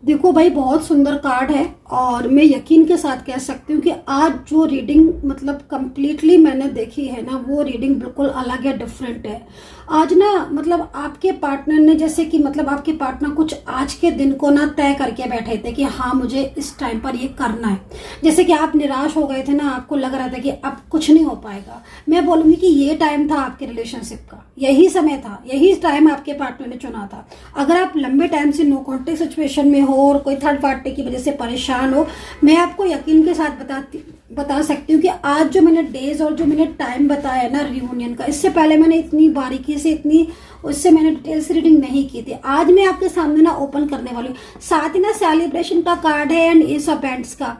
देखो भाई, बहुत सुंदर कार्ड है और मैं यकीन के साथ कह सकती हूँ कि आज जो रीडिंग मतलब कंप्लीटली मैंने देखी है ना, वो रीडिंग बिल्कुल अलग है, डिफरेंट है। आज ना मतलब आपके पार्टनर ने जैसे कि मतलब आपके पार्टनर कुछ आज के दिन को ना तय करके बैठे थे कि हाँ मुझे इस टाइम पर ये करना है। जैसे कि आप निराश हो गए थे ना, आपको लग रहा था कि अब कुछ नहीं हो पाएगा। मैं बोलूंगी कि ये टाइम था आपके रिलेशनशिप का, यही समय था, यही टाइम आपके पार्टनर ने चुना था। अगर आप लंबे टाइम से नो कॉन्टेक्ट सिचुएशन में हो और कोई थर्ड पार्टी की वजह से परेशान हो, मैं आपको यकीन के साथ बता सकती हूँ कि आज जो मैंने डेज और जो मैंने टाइम बताया ना रियूनियन का, इससे पहले मैंने इतनी बारीकी से इतनी उससे मैंने डिटेल्स रीडिंग नहीं की थी। आज मैं आपके सामने ना ओपन करने वाली हूँ। साथ ही ना सेलिब्रेशन का कार्ड है एंड एस ऑफ पेंट्स का।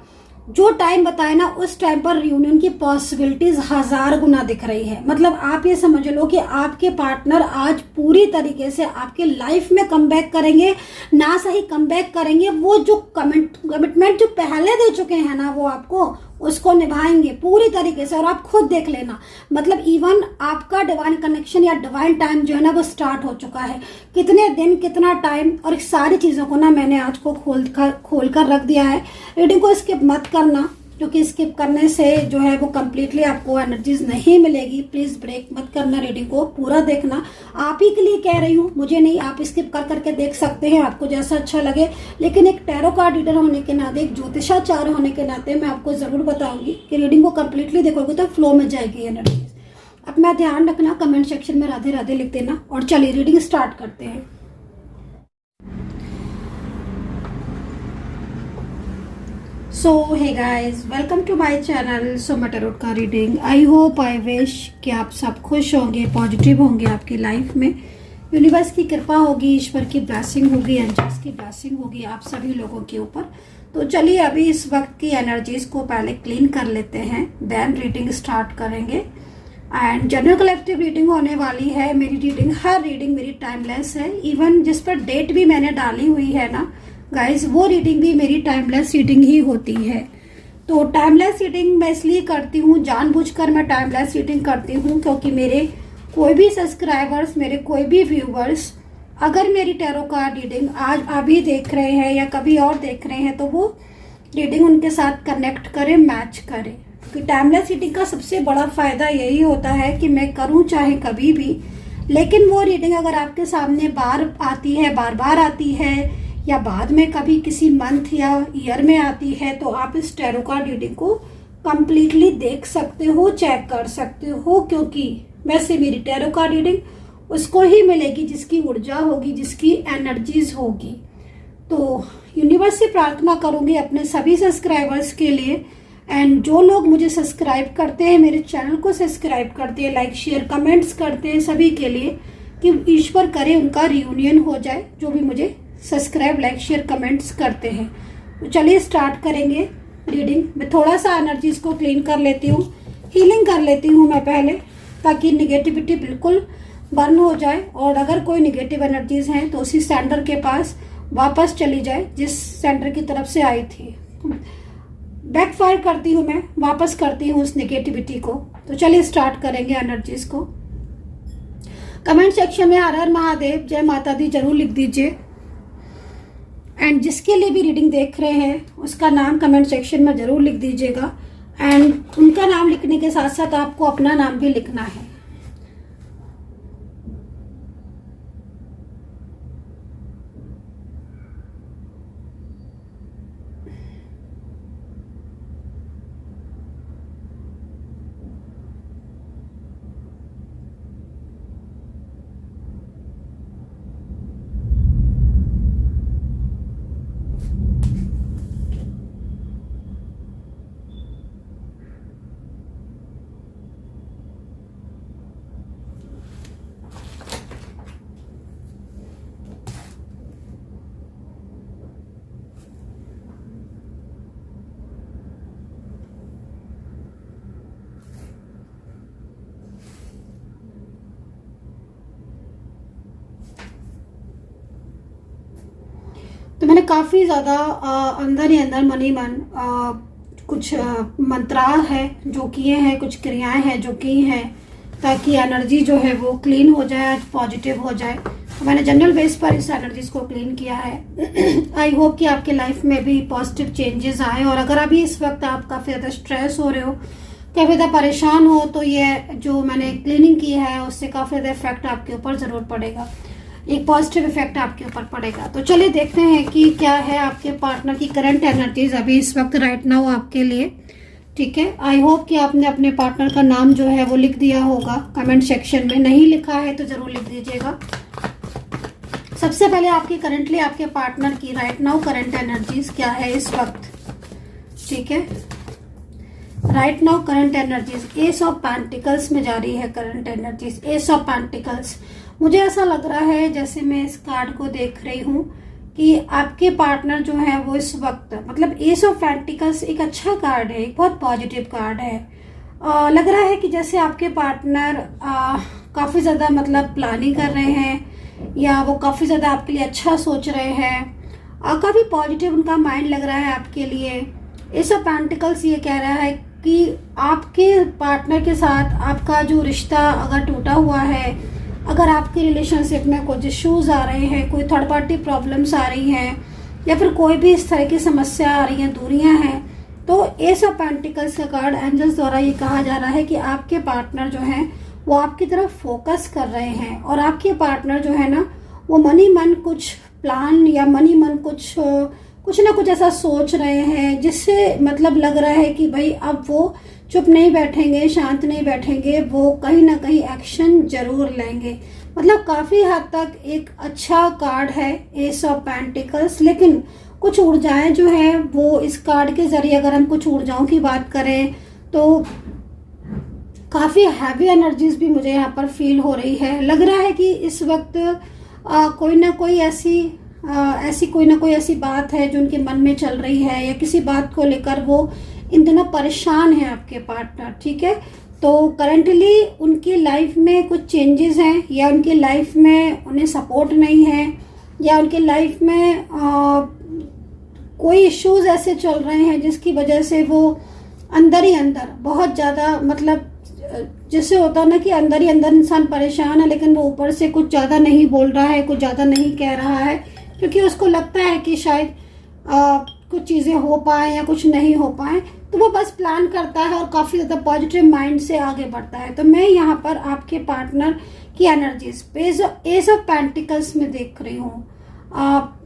जो टाइम बताया ना, उस टाइम पर रियूनियन की पॉसिबिलिटीज 1000 गुना दिख रही है। मतलब आप ये समझ लो कि आपके पार्टनर आज पूरी तरीके से आपके लाइफ में कमबैक करेंगे। ना सही कमबैक करेंगे, वो जो कमिटमेंट जो पहले दे चुके हैं ना, वो आपको उसको निभाएंगे पूरी तरीके से। और आप खुद देख लेना, मतलब इवन आपका डिवाइन कनेक्शन या डिवाइन टाइम जो है ना, वो स्टार्ट हो चुका है। कितने दिन, कितना टाइम और इस सारी चीजों को ना मैंने आज को खोल कर रख दिया है। रीडिंग को स्किप मत करना, क्योंकि स्किप करने से जो है वो कंप्लीटली आपको एनर्जीज नहीं मिलेगी। प्लीज ब्रेक मत करना, रीडिंग को पूरा देखना। आप ही के लिए कह रही हूँ, मुझे नहीं। आप स्किप कर करके देख सकते हैं, आपको जैसा अच्छा लगे। लेकिन एक टैरो कार्ड रीडर होने के नाते, एक ज्योतिषाचार्य होने के नाते मैं आपको जरूर बताऊंगी कि रीडिंग को कंप्लीटली देखोगे तो फ्लो में जाएगी एनर्जी। अपना ध्यान रखना, कमेंट सेक्शन में राधे राधे लिख देना। और चलिए रीडिंग स्टार्ट करते हैं। So hey guys, welcome to my channel Soma tarot का reading. I hope, I wish कि आप सब खुश होंगे, पॉजिटिव होंगे आपकी लाइफ में। यूनिवर्स की कृपा होगी, ईश्वर की ब्लेसिंग होगी, एंजल्स की ब्लेसिंग होगी आप सभी लोगों के ऊपर। तो चलिए अभी इस वक्त की एनर्जीज को पहले क्लीन कर लेते हैं, देन रीडिंग स्टार्ट करेंगे। एंड जनरल कलेक्टिव रीडिंग होने वाली है। मेरी रीडिंग, हर रीडिंग मेरी टाइमलेस है। इवन जिस पर डेट भी मैंने डाली हुई है ना गाइज, वो रीडिंग भी मेरी टाइमलेस रीडिंग ही होती है। तो टाइमलेस रीडिंग मैं इसलिए करती हूँ, जानबूझकर मैं टाइमलेस रीडिंग करती हूँ, क्योंकि मेरे कोई भी सब्सक्राइबर्स, मेरे कोई भी व्यूवर्स अगर मेरी टैरो कार्ड रीडिंग आज अभी देख रहे हैं या कभी और देख रहे हैं, तो वो रीडिंग उनके साथ कनेक्ट करे, मैच करे। क्योंकि टाइमलेस रीडिंग का सबसे बड़ा फायदा यही होता है कि मैं करूँ चाहे कभी भी, लेकिन वो रीडिंग अगर आपके सामने बार आती है, बार बार आती है, या बाद में कभी किसी मंथ या ईयर में आती है, तो आप इस टैरो कार्ड रीडिंग को कंप्लीटली देख सकते हो, चेक कर सकते हो। क्योंकि वैसे मेरी टैरो कार्ड रीडिंग उसको ही मिलेगी जिसकी ऊर्जा होगी, जिसकी एनर्जीज होगी। तो यूनिवर्स से प्रार्थना करूंगी अपने सभी सब्सक्राइबर्स के लिए, एंड जो लोग मुझे सब्सक्राइब करते हैं, मेरे चैनल को सब्सक्राइब करते हैं, लाइक शेयर कमेंट्स करते हैं, सभी के लिए कि ईश्वर करे उनका रियूनियन हो जाए, जो भी मुझे सब्सक्राइब, लाइक, शेयर, कमेंट्स करते हैं। तो चलिए स्टार्ट करेंगे रीडिंग। मैं थोड़ा सा एनर्जीज को क्लीन कर लेती हूँ, हीलिंग कर लेती हूँ मैं पहले, ताकि निगेटिविटी बिल्कुल बर्न हो जाए। और अगर कोई निगेटिव एनर्जीज हैं तो उसी सेंटर के पास वापस चली जाए जिस सेंटर की तरफ से आई थी। बैकफायर करती हूँ मैं, वापस करती हूँ उस निगेटिविटी को। तो चलिए स्टार्ट करेंगे एनर्जीज को। कमेंट सेक्शन में हर हर महादेव, जय माता दी जरूर लिख दीजिए। एंड जिसके लिए भी रीडिंग देख रहे हैं उसका नाम कमेंट सेक्शन में जरूर लिख दीजिएगा। एंड उनका नाम लिखने के साथ साथ आपको अपना नाम भी लिखना है। तो मैंने काफ़ी ज़्यादा अंदर ही अंदर मनी मन कुछ मंत्रा है जो किए हैं, कुछ क्रियाएं हैं जो की हैं, ताकि एनर्जी जो है वो क्लीन हो जाए, आज पॉजिटिव हो जाए। मैंने जनरल बेस पर इस एनर्जीज को क्लीन किया है। आई होप कि आपके लाइफ में भी पॉजिटिव चेंजेस आए। और अगर अभी इस वक्त आप काफ़ी ज़्यादा स्ट्रेस हो रहे हो, काफ़ी ज़्यादा परेशान हो, तो ये जो मैंने क्लीनिंग की है उससे काफ़ी ज़्यादा इफेक्ट आपके ऊपर ज़रूर पड़ेगा, एक पॉजिटिव इफेक्ट आपके ऊपर पड़ेगा। तो चलिए देखते हैं कि क्या है आपके पार्टनर की करंट एनर्जीज अभी इस वक्त राइट नाउ आपके लिए। ठीक है, आई होप कि आपने अपने पार्टनर का नाम जो है वो लिख दिया होगा कमेंट सेक्शन में। नहीं लिखा है तो ज़रूर लिख दीजिएगा। सबसे पहले आपकी करंटली आपके पार्टनर की राइट नाउ करंट एनर्जीज क्या है इस वक्त। ठीक है, right now current energies S of pentacles में जा रही है current energies. S of pentacles, मुझे ऐसा लग रहा है जैसे मैं इस कार्ड को देख रही हूँ कि आपके पार्टनर जो है वो इस वक्त, मतलब एस ऑफ पेंटिकल्स एक अच्छा कार्ड है, एक बहुत पॉजिटिव कार्ड है। लग रहा है कि जैसे आपके पार्टनर काफ़ी ज़्यादा मतलब प्लानिंग कर रहे हैं या वो काफ़ी ज़्यादा आपके लिए अच्छा सोच रहे हैं, काफ़ी पॉजिटिव उनका माइंड लग रहा है आपके लिए। एस ऑफ पेंटिकल्स ये कह रहा है कि आपके पार्टनर के साथ आपका जो रिश्ता अगर टूटा हुआ है, अगर आपके रिलेशनशिप में कुछ इश्यूज आ रहे हैं, कोई थर्ड पार्टी प्रॉब्लम्स आ रही हैं या फिर कोई भी इस तरह की समस्या आ रही हैं, दूरियां हैं, तो एस ऑफ पेंटिकल्स का कार्ड एंजल्स द्वारा ये कहा जा रहा है कि आपके पार्टनर जो हैं वो आपकी तरफ फोकस कर रहे हैं। और आपके पार्टनर जो है ना वो मनी मन कुछ प्लान या मनी मन कुछ ना कुछ ऐसा सोच रहे हैं जिससे मतलब लग रहा है कि भाई अब वो चुप नहीं बैठेंगे, शांत नहीं बैठेंगे, वो कहीं ना कहीं एक्शन जरूर लेंगे। मतलब काफ़ी हद तक एक अच्छा कार्ड है एस ऑफ पेंटिकल्स। लेकिन कुछ ऊर्जाएं जो है वो इस कार्ड के जरिए, अगर हम कुछ ऊर्जाओं की बात करें तो काफ़ी हैवी एनर्जीज भी मुझे यहाँ पर फील हो रही है। लग रहा है कि इस वक्त कोई ना कोई ऐसी बात है जो उनके मन में चल रही है या किसी बात को लेकर वो इन दिनों परेशान है आपके पार्टनर। ठीक है, तो करंटली उनकी लाइफ में कुछ चेंजेस हैं या उनकी लाइफ में उन्हें सपोर्ट नहीं है या उनकी लाइफ में कोई इश्यूज ऐसे चल रहे हैं जिसकी वजह से वो अंदर ही अंदर बहुत ज़्यादा, मतलब जैसे होता ना कि अंदर ही अंदर इंसान परेशान है लेकिन वो ऊपर से कुछ ज़्यादा नहीं बोल रहा है, कुछ ज़्यादा नहीं कह रहा है, क्योंकि उसको लगता है कि शायद कुछ चीज़ें हो पाए या कुछ नहीं हो पाए, तो वो बस प्लान करता है और काफ़ी ज़्यादा पॉजिटिव माइंड से आगे बढ़ता है। तो मैं यहाँ पर आपके पार्टनर की एनर्जीज एस ऑफ पेंटिकल्स में देख रही हूँ।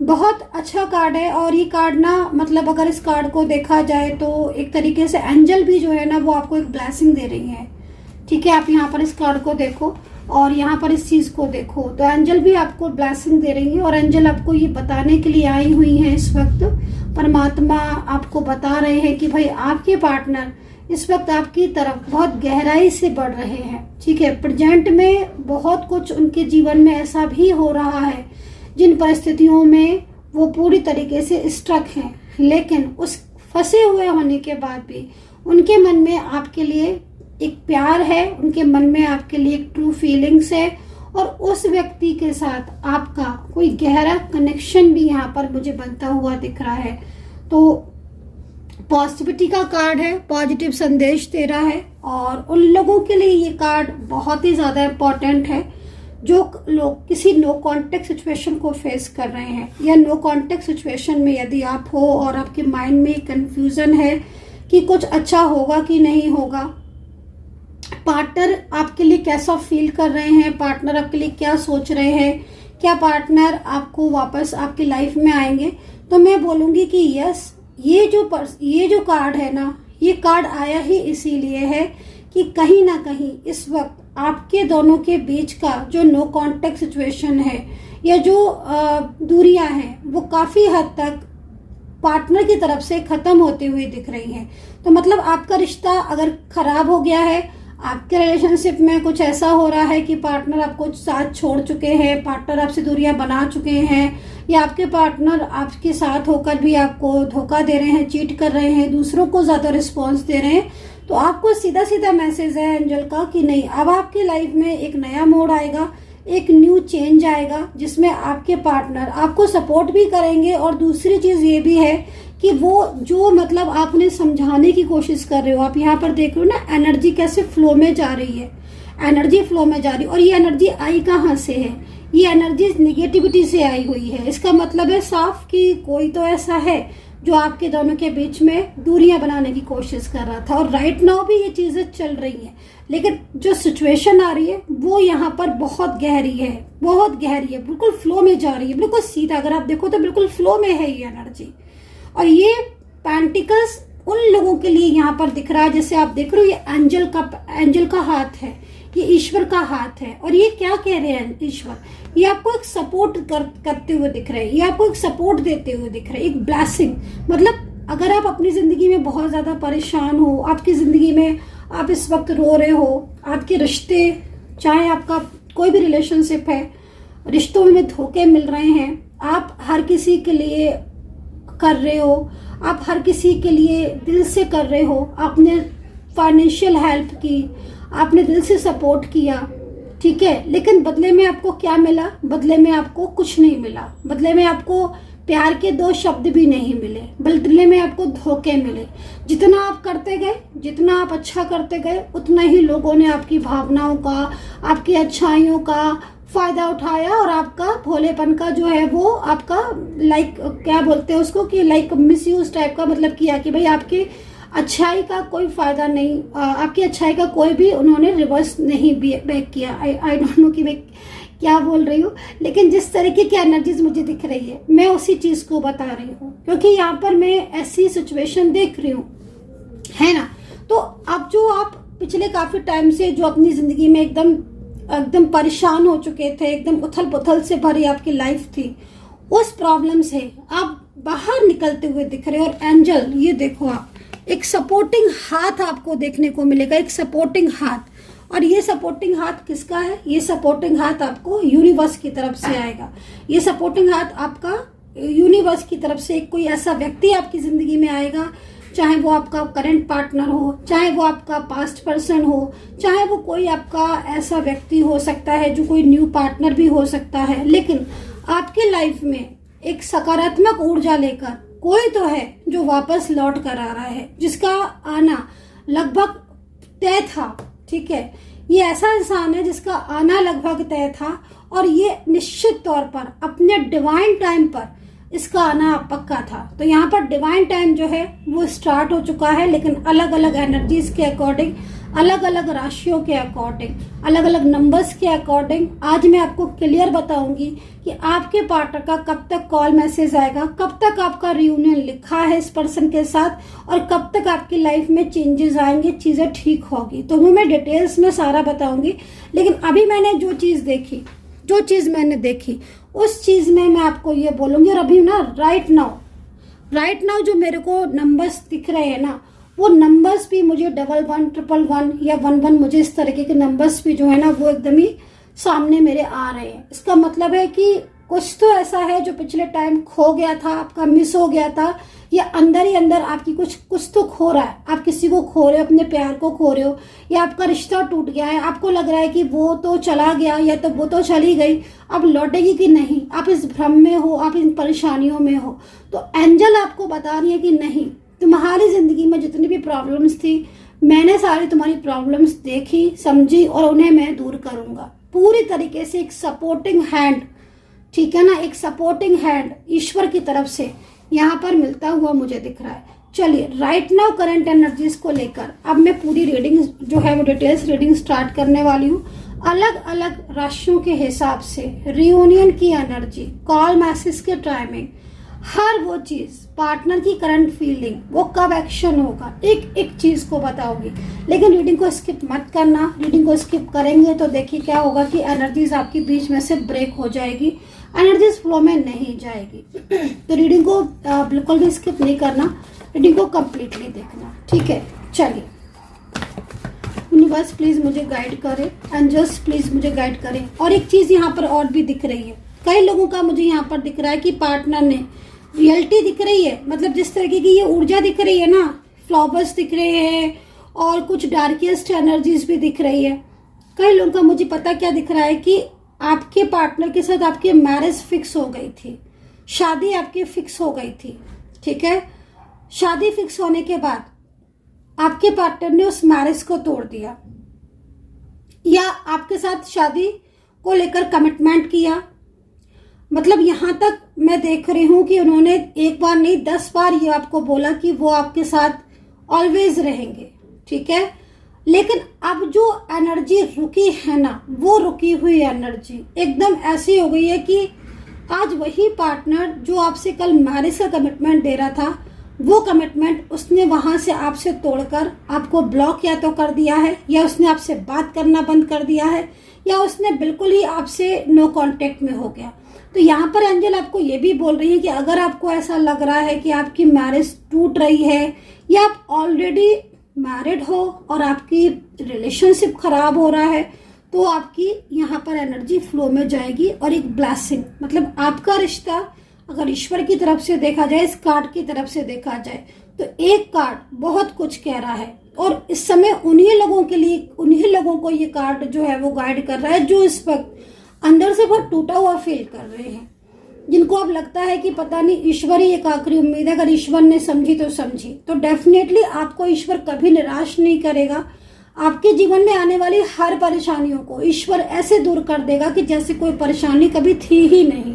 बहुत अच्छा कार्ड है और ये कार्ड ना, मतलब अगर इस कार्ड को देखा जाए तो एक तरीके से एंजल भी जो है ना वो आपको एक ब्लेसिंग दे रही है। ठीक है, आप यहाँ पर इस कार्ड को देखो और यहाँ पर इस चीज़ को देखो, तो एंजल भी आपको ब्लेसिंग दे रही है और एंजल आपको ये बताने के लिए आई हुई हैं इस वक्त। परमात्मा आपको बता रहे हैं कि भाई आपके पार्टनर इस वक्त आपकी तरफ बहुत गहराई से बढ़ रहे हैं। ठीक है, प्रेजेंट में बहुत कुछ उनके जीवन में ऐसा भी हो रहा है जिन परिस्थितियों में वो पूरी तरीके से स्ट्रक हैं, लेकिन उस फंसे हुए होने के बाद भी उनके मन में आपके लिए एक प्यार है, उनके मन में आपके लिए एक ट्रू फीलिंग्स है और उस व्यक्ति के साथ आपका कोई गहरा कनेक्शन भी यहाँ पर मुझे बनता हुआ दिख रहा है। तो पॉजिटिविटी का कार्ड है, पॉजिटिव संदेश दे रहा है और उन लोगों के लिए ये कार्ड बहुत ही ज़्यादा इम्पोर्टेंट है जो लोग किसी नो कॉन्टेक्ट सिचुएशन को फेस कर रहे हैं या नो कॉन्टेक्ट सिचुएशन में यदि आप हो और आपके माइंड में कंफ्यूजन है कि कुछ अच्छा होगा कि नहीं होगा, पार्टनर आपके लिए कैसा फील कर रहे हैं, पार्टनर आपके लिए क्या सोच रहे हैं, क्या पार्टनर आपको वापस आपकी लाइफ में आएंगे, तो मैं बोलूँगी कि यस, ये जो कार्ड है ना, ये कार्ड आया ही इसीलिए है कि कहीं ना कहीं इस वक्त आपके दोनों के बीच का जो नो कॉन्टेक्ट सिचुएशन है या जो दूरियां हैं वो काफ़ी हद तक पार्टनर की तरफ से ख़त्म होते हुए दिख रही हैं। तो मतलब आपका रिश्ता अगर ख़राब हो गया है, आपके रिलेशनशिप में कुछ ऐसा हो रहा है कि पार्टनर आपको साथ छोड़ चुके हैं, पार्टनर आपसे दूरियां बना चुके हैं या आपके पार्टनर आपके साथ होकर भी आपको धोखा दे रहे हैं, चीट कर रहे हैं, दूसरों को ज़्यादा रिस्पॉन्स दे रहे हैं, तो आपको सीधा सीधा मैसेज है एंजल का कि नहीं, अब आपकी लाइफ में एक नया मोड़ आएगा, एक न्यू चेंज आएगा जिसमें आपके पार्टनर आपको सपोर्ट भी करेंगे। और दूसरी चीज़ ये भी है कि वो जो मतलब आप उन्हें समझाने की कोशिश कर रहे हो, आप यहाँ पर देख रहे हो ना एनर्जी कैसे फ्लो में जा रही है, एनर्जी फ्लो में जा रही है। और ये एनर्जी आई कहाँ से है, ये एनर्जीज निगेटिविटी से आई हुई है। इसका मतलब है साफ कि कोई तो ऐसा है जो आपके दोनों के बीच में दूरियां बनाने की कोशिश कर रहा था, और राइट नाउ भी ये चीजें चल रही हैं, लेकिन जो सिचुएशन आ रही है वो यहाँ पर बहुत गहरी है, बहुत गहरी है, बिल्कुल फ्लो में जा रही है, बिल्कुल सीधा। अगर आप देखो तो बिल्कुल फ्लो में है ये एनर्जी। और ये पेंटिकल्स उन लोगों के लिए यहाँ पर दिख रहा है, जैसे आप देख रहे हो ये एंजल का हाथ है, ये ईश्वर का हाथ है। और ये क्या कह रहे हैं ईश्वर, ये आपको एक सपोर्ट करते हुए दिख रहे हैं, ये आपको एक सपोर्ट देते हुए दिख रहे हैं, एक ब्लेसिंग। मतलब अगर आप अपनी जिंदगी में बहुत ज्यादा परेशान हो, आपकी जिंदगी में आप इस वक्त रो रहे हो, आपके रिश्ते, चाहे आपका कोई भी रिलेशनशिप है, रिश्तों में धोखे मिल रहे हैं, आप हर किसी के लिए कर रहे हो, आप हर किसी के लिए दिल से कर रहे हो, आपने फाइनेंशियल हेल्प की, आपने दिल से सपोर्ट किया, ठीक है, लेकिन बदले में आपको क्या मिला? बदले में आपको कुछ नहीं मिला। बदले में आपको प्यार के 2 शब्द भी नहीं मिले, बदले में आपको धोखे मिले। जितना आप करते गए, जितना आप अच्छा करते गए, उतना ही लोगों ने आपकी भावनाओं का, आपकी अच्छाइयों का फायदा उठाया, और आपका भोलेपन का जो है वो आपका क्या बोलते हैं उसको, कि मिस यूज टाइप का मतलब किया कि भाई आपकी अच्छाई का कोई फायदा नहीं, आपकी अच्छाई का कोई भी उन्होंने रिवर्स नहीं बैक किया। आई डोंट नो कि मैं क्या बोल रही हूँ, लेकिन जिस तरीके की एनर्जीज मुझे दिख रही है मैं उसी चीज को बता रही हूँ, क्योंकि यहाँ पर मैं ऐसी सिचुएशन देख रही हूँ, है ना। तो अब जो आप पिछले काफी टाइम से जो अपनी जिंदगी में एकदम परेशान हो चुके थे, एकदम उथल पुथल से भरी आपकी लाइफ थी, उस प्रॉब्लम से आप बाहर निकलते हुए दिख रहे हो। और एंजल, ये देखो आप, एक सपोर्टिंग हाथ आपको देखने को मिलेगा, एक सपोर्टिंग हाथ। और ये सपोर्टिंग हाथ किसका है? ये सपोर्टिंग हाथ आपको यूनिवर्स की तरफ से आएगा। ये सपोर्टिंग हाथ आपका यूनिवर्स की तरफ से कोई ऐसा व्यक्ति आपकी जिंदगी में आएगा, चाहे वो आपका करंट पार्टनर हो, चाहे वो आपका पास्ट पर्सन हो, चाहे वो कोई आपका ऐसा व्यक्ति हो सकता है जो कोई न्यू पार्टनर भी हो सकता है, लेकिन आपके लाइफ में एक सकारात्मक ऊर्जा लेकर कोई तो है जो वापस लौट कर आ रहा है, जिसका आना लगभग तय था, ठीक है। ये ऐसा इंसान है जिसका आना लगभग तय था, और ये निश्चित तौर पर अपने डिवाइन टाइम पर इसका आना पक्का था। तो यहाँ पर डिवाइन टाइम जो है वो स्टार्ट हो चुका है, लेकिन अलग अलग एनर्जीज के अकॉर्डिंग, अलग अलग राशियों के अकॉर्डिंग, अलग अलग नंबर्स के अकॉर्डिंग आज मैं आपको क्लियर बताऊंगी कि आपके पार्टनर का कब तक कॉल मैसेज आएगा, कब तक आपका रियूनियन लिखा है इस पर्सन के साथ, और कब तक आपकी लाइफ में चेंजेस आएंगे, चीजें ठीक होगी। तो वो मैं डिटेल्स में सारा बताऊंगी, लेकिन अभी मैंने जो चीज मैंने देखी उस चीज में मैं आपको ये बोलूंगी। और अभी ना राइट नाउ जो मेरे को नंबर्स दिख रहे हैं ना, वो नंबर्स भी मुझे 11 111 या 11 मुझे इस तरीके के नंबर्स भी जो है ना वो एकदम ही सामने मेरे आ रहे हैं। इसका मतलब है कि कुछ तो ऐसा है जो पिछले टाइम खो गया था, आपका मिस हो गया था, या अंदर ही अंदर आपकी कुछ तो खो रहा है। आप किसी को खो रहे हो, अपने प्यार को खो रहे हो, या आपका रिश्ता टूट गया है, आपको लग रहा है कि वो तो चला गया या तो वो तो चली गई, अब लौटेगी कि नहीं, आप इस भ्रम में हो, आप इन परेशानियों में हो। तो एंजल आपको बता रही है कि नहीं, तुम्हारी जिंदगी में जितनी भी प्रॉब्लम्स थी, मैंने सारी तुम्हारी प्रॉब्लम्स देखी, समझी, और उन्हें मैं दूर करूंगा पूरी तरीके से। एक सपोर्टिंग हैंड, ठीक है ना, एक सपोर्टिंग हैंड ईश्वर की तरफ से यहाँ पर मिलता हुआ मुझे दिख रहा है। चलिए राइट नाउ करंट एनर्जीज को लेकर अब मैं पूरी रीडिंग जो है वो डिटेल्स रीडिंग स्टार्ट करने वाली हूँ। अलग अलग राशियों के हिसाब से रियूनियन की एनर्जी, कॉल मैसेज के टाइमिंग, हर वो चीज, पार्टनर की करंट फीलिंग, वो कब एक्शन होगा, एक एक चीज को बताऊंगी। लेकिन रीडिंग को स्किप मत करना। रीडिंग को स्किप करेंगे तो देखिए क्या होगा कि एनर्जीज आपकी बीच में से ब्रेक हो जाएगी, एनर्जीज फ्लो में नहीं जाएगी। तो रीडिंग को बिल्कुल भी स्किप नहीं करना, रीडिंग को कंप्लीटली देखना, ठीक है। चलिए यूनिवर्स प्लीज मुझे गाइड करे, एंजल्स प्लीज मुझे गाइड करें। और एक चीज यहाँ पर और भी दिख रही है, कई लोगों का मुझे यहाँ पर दिख रहा है कि पार्टनर ने रियलिटी दिख रही है, मतलब जिस तरीके की ये ऊर्जा दिख रही है ना, फ्लावर्स दिख रहे हैं और कुछ डार्केस्ट एनर्जीज भी दिख रही है। कई लोगों का मुझे पता क्या दिख रहा है कि आपके पार्टनर के साथ आपकी मैरिज फिक्स हो गई थी, शादी आपकी फिक्स हो गई थी, ठीक है। शादी फिक्स होने के बाद आपके पार्टनर ने उस मैरिज को तोड़ दिया, या आपके साथ शादी को लेकर कमिटमेंट किया। मतलब यहाँ तक मैं देख रही हूँ कि उन्होंने एक बार नहीं 10 बार ये आपको बोला कि वो आपके साथ ऑलवेज रहेंगे, ठीक है। लेकिन अब जो एनर्जी रुकी है ना, वो रुकी हुई एनर्जी एकदम ऐसी हो गई है कि आज वही पार्टनर जो आपसे कल मैरिज का कमिटमेंट दे रहा था, वो कमिटमेंट उसने वहां से आपसे तोड़कर आपको ब्लॉक या तो कर दिया है, या उसने आपसे बात करना बंद कर दिया है, या उसने बिल्कुल ही आपसे नो कांटेक्ट में हो गया। तो यहाँ पर एंजल आपको ये भी बोल रही है कि अगर आपको ऐसा लग रहा है कि आपकी मैरिज टूट रही है, या आप ऑलरेडी मैरिड हो और आपकी रिलेशनशिप खराब हो रहा है, तो आपकी यहाँ पर एनर्जी फ्लो में जाएगी और एक ब्लेसिंग, मतलब आपका रिश्ता अगर ईश्वर की तरफ से देखा जाए, इस कार्ड की तरफ से देखा जाए, तो एक कार्ड बहुत कुछ कह रहा है। और इस समय उन्हीं लोगों के लिए, उन्हीं लोगों को ये कार्ड जो है वो गाइड कर रहा है जो इस वक्त अंदर से बहुत टूटा हुआ फील कर रहे हैं, जिनको अब लगता है कि पता नहीं ईश्वर ही एक आखिरी उम्मीद है, अगर ईश्वर ने समझी तो समझी। तो डेफिनेटली आपको ईश्वर कभी निराश नहीं करेगा। आपके जीवन में आने वाली हर परेशानियों को ईश्वर ऐसे दूर कर देगा कि जैसे कोई परेशानी कभी थी ही नहीं।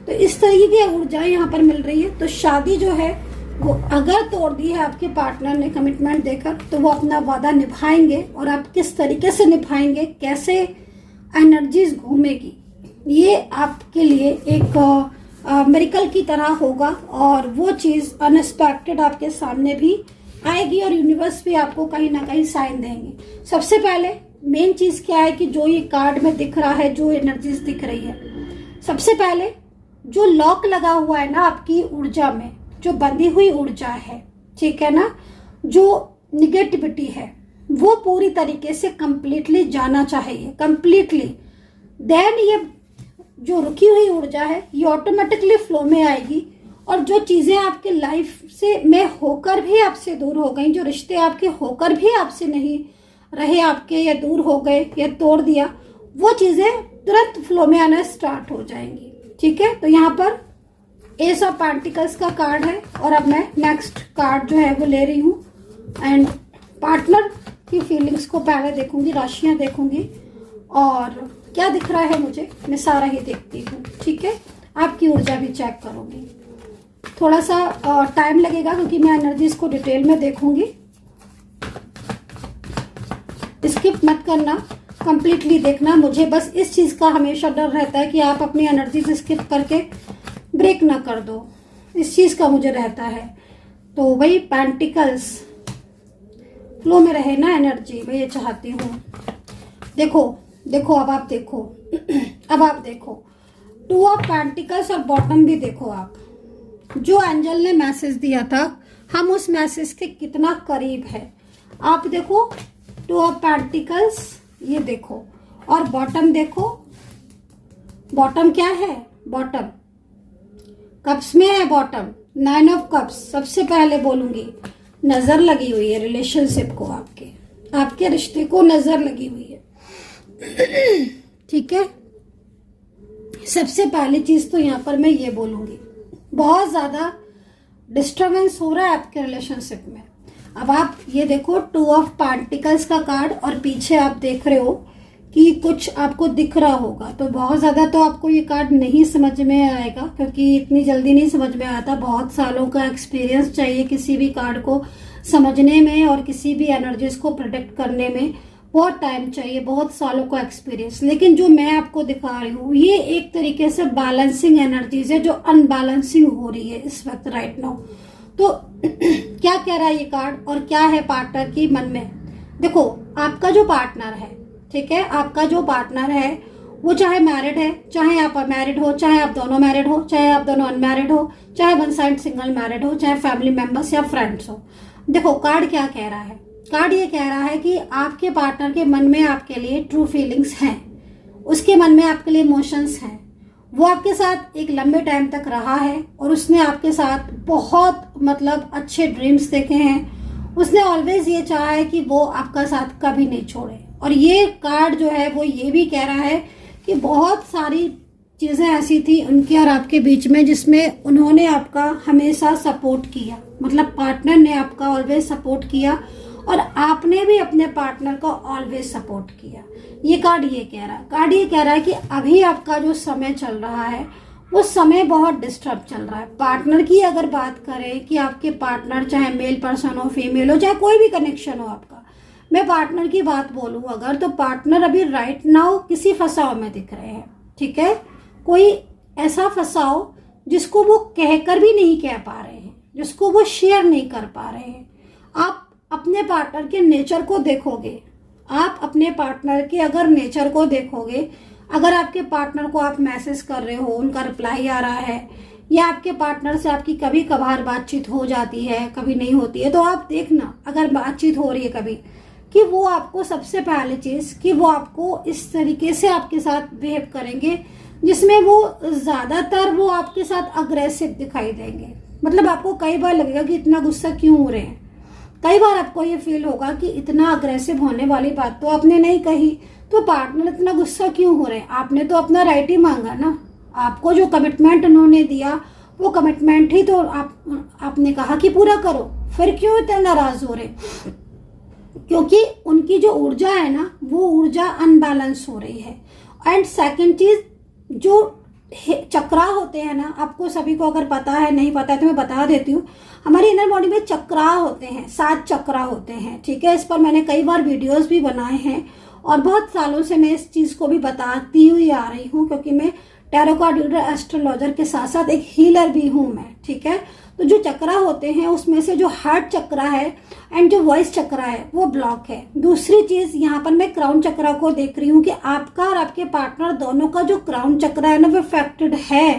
तो इस तरीके की ऊर्जा यहाँ पर मिल रही है। तो शादी जो है वो अगर तोड़ दी है आपके पार्टनर ने कमिटमेंट देकर, तो वो अपना वादा निभाएंगे। और आप किस तरीके से निभाएंगे, कैसे एनर्जीज घूमेगी, ये आपके लिए एक मिरेकल की तरह होगा। और वो चीज़ अनएक्सपेक्टेड आपके सामने भी आएगी और यूनिवर्स भी आपको कहीं ना कहीं साइन देंगे। सबसे पहले मेन चीज़ क्या है कि जो ये कार्ड में दिख रहा है, जो एनर्जीज दिख रही है, सबसे पहले जो लॉक लगा हुआ है ना आपकी ऊर्जा में, जो बंधी हुई ऊर्जा है, ठीक है ना, जो निगेटिविटी है, वो पूरी तरीके से कंप्लीटली जाना चाहिए, कंप्लीटली। देन ये जो रुकी हुई ऊर्जा है ये ऑटोमेटिकली फ्लो में आएगी। और जो चीजें आपके लाइफ से में होकर भी आपसे दूर हो गई, जो रिश्ते आपके होकर भी आपसे नहीं रहे आपके, या दूर हो गए या तोड़ दिया, वो चीजें तुरंत फ्लो में आना स्टार्ट हो जाएंगी, ठीक है। तो यहाँ पर एस ऑफ पेंटिकल्स का कार्ड है। और अब मैं नेक्स्ट कार्ड जो है वो ले रही हूँ एंड पार्टनर की फीलिंग्स को पहले देखूंगी, राशियां देखूंगी और क्या दिख रहा है मुझे, मैं सारा ही देखती हूँ, ठीक है। आपकी ऊर्जा भी चेक करूंगी। थोड़ा सा टाइम लगेगा क्योंकि मैं एनर्जीज को डिटेल में देखूंगी। स्किप मत करना, कंप्लीटली देखना। मुझे बस इस चीज का हमेशा डर रहता है कि आप अपनी एनर्जीज स्किप करके ब्रेक ना कर दो, इस चीज का मुझे रहता है। तो वही पेंटिकल्स फ्लो में रहे ना एनर्जी, मैं ये चाहती हूँ। देखो देखो, अब आप देखो अब आप देखो 2 ऑफ पेंटिकल्स और बॉटम भी देखो। आप जो एंजल ने मैसेज दिया था, हम उस मैसेज के कितना करीब है आप देखो। 2 ऑफ पेंटिकल्स ये देखो, और बॉटम देखो। बॉटम क्या है, बॉटम कप्स में है, बॉटम 9 ऑफ कप्स। सबसे पहले बोलूंगी नजर लगी हुई है रिलेशनशिप को, आपके रिश्ते को नजर लगी हुई है, ठीक है। सबसे पहली चीज तो यहाँ पर मैं ये बोलूंगी, बहुत ज्यादा डिस्टर्बेंस हो रहा है आपके रिलेशनशिप में। अब आप ये देखो 2 ऑफ पेंटिकल्स का कार्ड, और पीछे आप देख रहे हो कि कुछ आपको दिख रहा होगा। तो बहुत ज्यादा तो आपको ये कार्ड नहीं समझ में आएगा, क्योंकि इतनी जल्दी नहीं समझ में आता। बहुत सालों का एक्सपीरियंस चाहिए किसी भी कार्ड को समझने में, और किसी भी एनर्जीज को प्रोटेक्ट करने में बहुत टाइम चाहिए, बहुत सालों का एक्सपीरियंस। लेकिन जो मैं आपको दिखा रही हूँ ये एक तरीके से बैलेंसिंग एनर्जीज है, जो अनबैलेंसिंग हो रही है इस वक्त राइट नाउ। तो क्या कह रहा है ये कार्ड, और क्या है पार्टनर की मन में। देखो आपका जो पार्टनर है, ठीक है, आपका जो पार्टनर है वो चाहे मैरिड है, चाहे आप अनमैरिड हो, चाहे आप दोनों मैरिड हो, चाहे आप दोनों अनमैरिड हो, चाहे वन साइड सिंगल मैरिड हो, चाहे फैमिली मेंबर्स या फ्रेंड्स हो। देखो कार्ड क्या कह रहा है, कार्ड ये कह रहा है कि आपके पार्टनर के मन में आपके लिए ट्रू फीलिंग्स हैं, उसके मन में आपके लिए इमोशंस हैं। वो आपके साथ एक लंबे टाइम तक रहा है और उसने आपके साथ बहुत मतलब अच्छे ड्रीम्स देखे हैं। उसने ऑलवेज ये चाहा है कि वो आपका साथ कभी नहीं छोड़े। और ये कार्ड जो है वो ये भी कह रहा है कि बहुत सारी चीजें ऐसी थी उनके और आपके बीच में जिसमें उन्होंने आपका हमेशा सपोर्ट किया, मतलब पार्टनर ने आपका ऑलवेज सपोर्ट किया और आपने भी अपने पार्टनर को ऑलवेज सपोर्ट किया। ये कार्ड ये कह रहा है, कार्ड ये कह रहा है कि अभी आपका जो समय चल रहा है वो समय बहुत डिस्टर्ब चल रहा है। पार्टनर की अगर बात करें कि आपके पार्टनर चाहे मेल पर्सन हो, फीमेल हो, चाहे कोई भी कनेक्शन हो आपका, मैं पार्टनर की बात बोलूं अगर, तो पार्टनर अभी राइट नाउ किसी फंसाव में दिख रहे हैं। ठीक है, कोई ऐसा फंसाव जिसको वो कहकर भी नहीं कह पा रहे हैं, जिसको वो शेयर नहीं कर पा रहे हैं। आप अपने पार्टनर के नेचर को देखोगे, आप अपने पार्टनर के अगर नेचर को देखोगे, अगर आपके पार्टनर को आप मैसेज कर रहे हो, उनका रिप्लाई आ रहा है, या आपके पार्टनर से आपकी कभी कभार बातचीत हो जाती है, कभी नहीं होती है, तो आप देखना अगर बातचीत हो रही है कभी, कि वो आपको सबसे पहले चीज कि वो आपको इस तरीके से आपके साथ बिहेव करेंगे जिसमें वो ज्यादातर वो आपके साथ अग्रेसिव दिखाई देंगे। मतलब आपको कई बार लगेगा कि इतना गुस्सा क्यों हो रहे हैं, कई बार आपको ये फील होगा कि इतना अग्रेसिव होने वाली बात तो आपने नहीं कही, तो पार्टनर इतना गुस्सा क्यों हो रहे हैं, आपने तो अपना राइट ही मांगा ना, आपको जो कमिटमेंट उन्होंने दिया वो कमिटमेंट ही तो आपने कहा कि पूरा करो, फिर क्यों इतना नाराज हो रहे? क्योंकि उनकी जो ऊर्जा है ना वो ऊर्जा अनबैलेंस हो रही है। एंड सेकंड चीज, जो चक्रा होते हैं ना, आपको सभी को अगर पता है, नहीं पता है तो मैं बता देती हूँ, हमारी इनर बॉडी में चक्रा होते हैं, 7 चक्रा होते हैं। ठीक है, इस पर मैंने कई बार वीडियोस भी बनाए हैं और बहुत सालों से मैं इस चीज को भी बताती हुई आ रही हूँ, क्योंकि मैं टैरो कार्ड रीडर, एस्ट्रोलॉजर के साथ साथ एक हीलर भी हूँ मैं। ठीक है, तो जो चक्रा होते हैं उसमें से जो हार्ट चक्रा है एंड जो वॉइस चक्रा है वो ब्लॉक है। दूसरी चीज, यहाँ पर मैं क्राउन चक्रा को देख रही हूँ कि आपका और आपके पार्टनर दोनों का जो क्राउन चक्रा है ना वो इफेक्टेड है,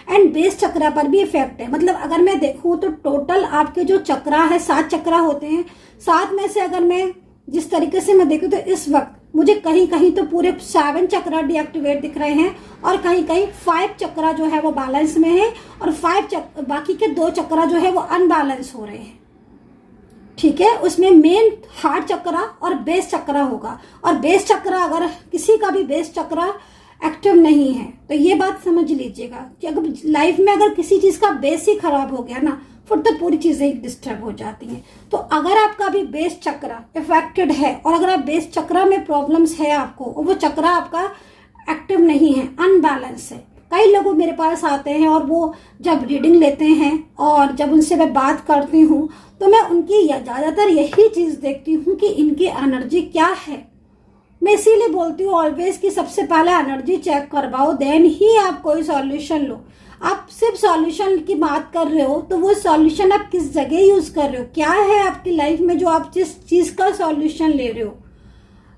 एंड बेस चक्रा पर भी इफेक्ट है। मतलब अगर मैं देखूं तो टोटल आपके जो चक्रा है, 7 चक्रा होते हैं, 7 में से अगर मैं जिस तरीके से मैं देखूं तो इस वक्त मुझे कहीं कहीं तो पूरे 7 चक्रा डीएक्टिवेट दिख रहे हैं, और कहीं कहीं 5 चक्रा जो है वो बैलेंस में है, और बाकी के 2 चक्रा जो है वो अनबैलेंस हो रहे हैं। ठीक है, उसमें मेन हार्ट चक्रा और बेस चक्रा होगा, और बेस चक्रा अगर किसी का भी बेस चक्रा एक्टिव नहीं है तो ये बात समझ लीजिएगा कि अगर लाइफ में अगर किसी चीज का बेस ही खराब हो गया ना, फिर तो पूरी चीजें डिस्टर्ब हो जाती हैं। तो अगर आपका भी बेस चक्रा इफेक्टेड है, और अगर आप बेस चक्रा में प्रॉब्लम्स है आपको, और वो चक्रा आपका एक्टिव नहीं है, अनबैलेंस है, कई लोग मेरे पास आते हैं और वो जब रीडिंग लेते हैं और जब उनसे मैं बात करती हूँ तो मैं उनकी ज्यादातर यही चीज देखती हूँ कि इनकी एनर्जी क्या है। मैं इसीलिए बोलती हूँ ऑलवेज कि सबसे पहले एनर्जी चेक करवाओ, देन ही आप कोई सॉल्यूशन लो। आप सिर्फ सॉल्यूशन की बात कर रहे हो तो वो सॉल्यूशन आप किस जगह यूज कर रहे हो, क्या है आपकी लाइफ में जो आप जिस चीज का सॉल्यूशन ले रहे हो,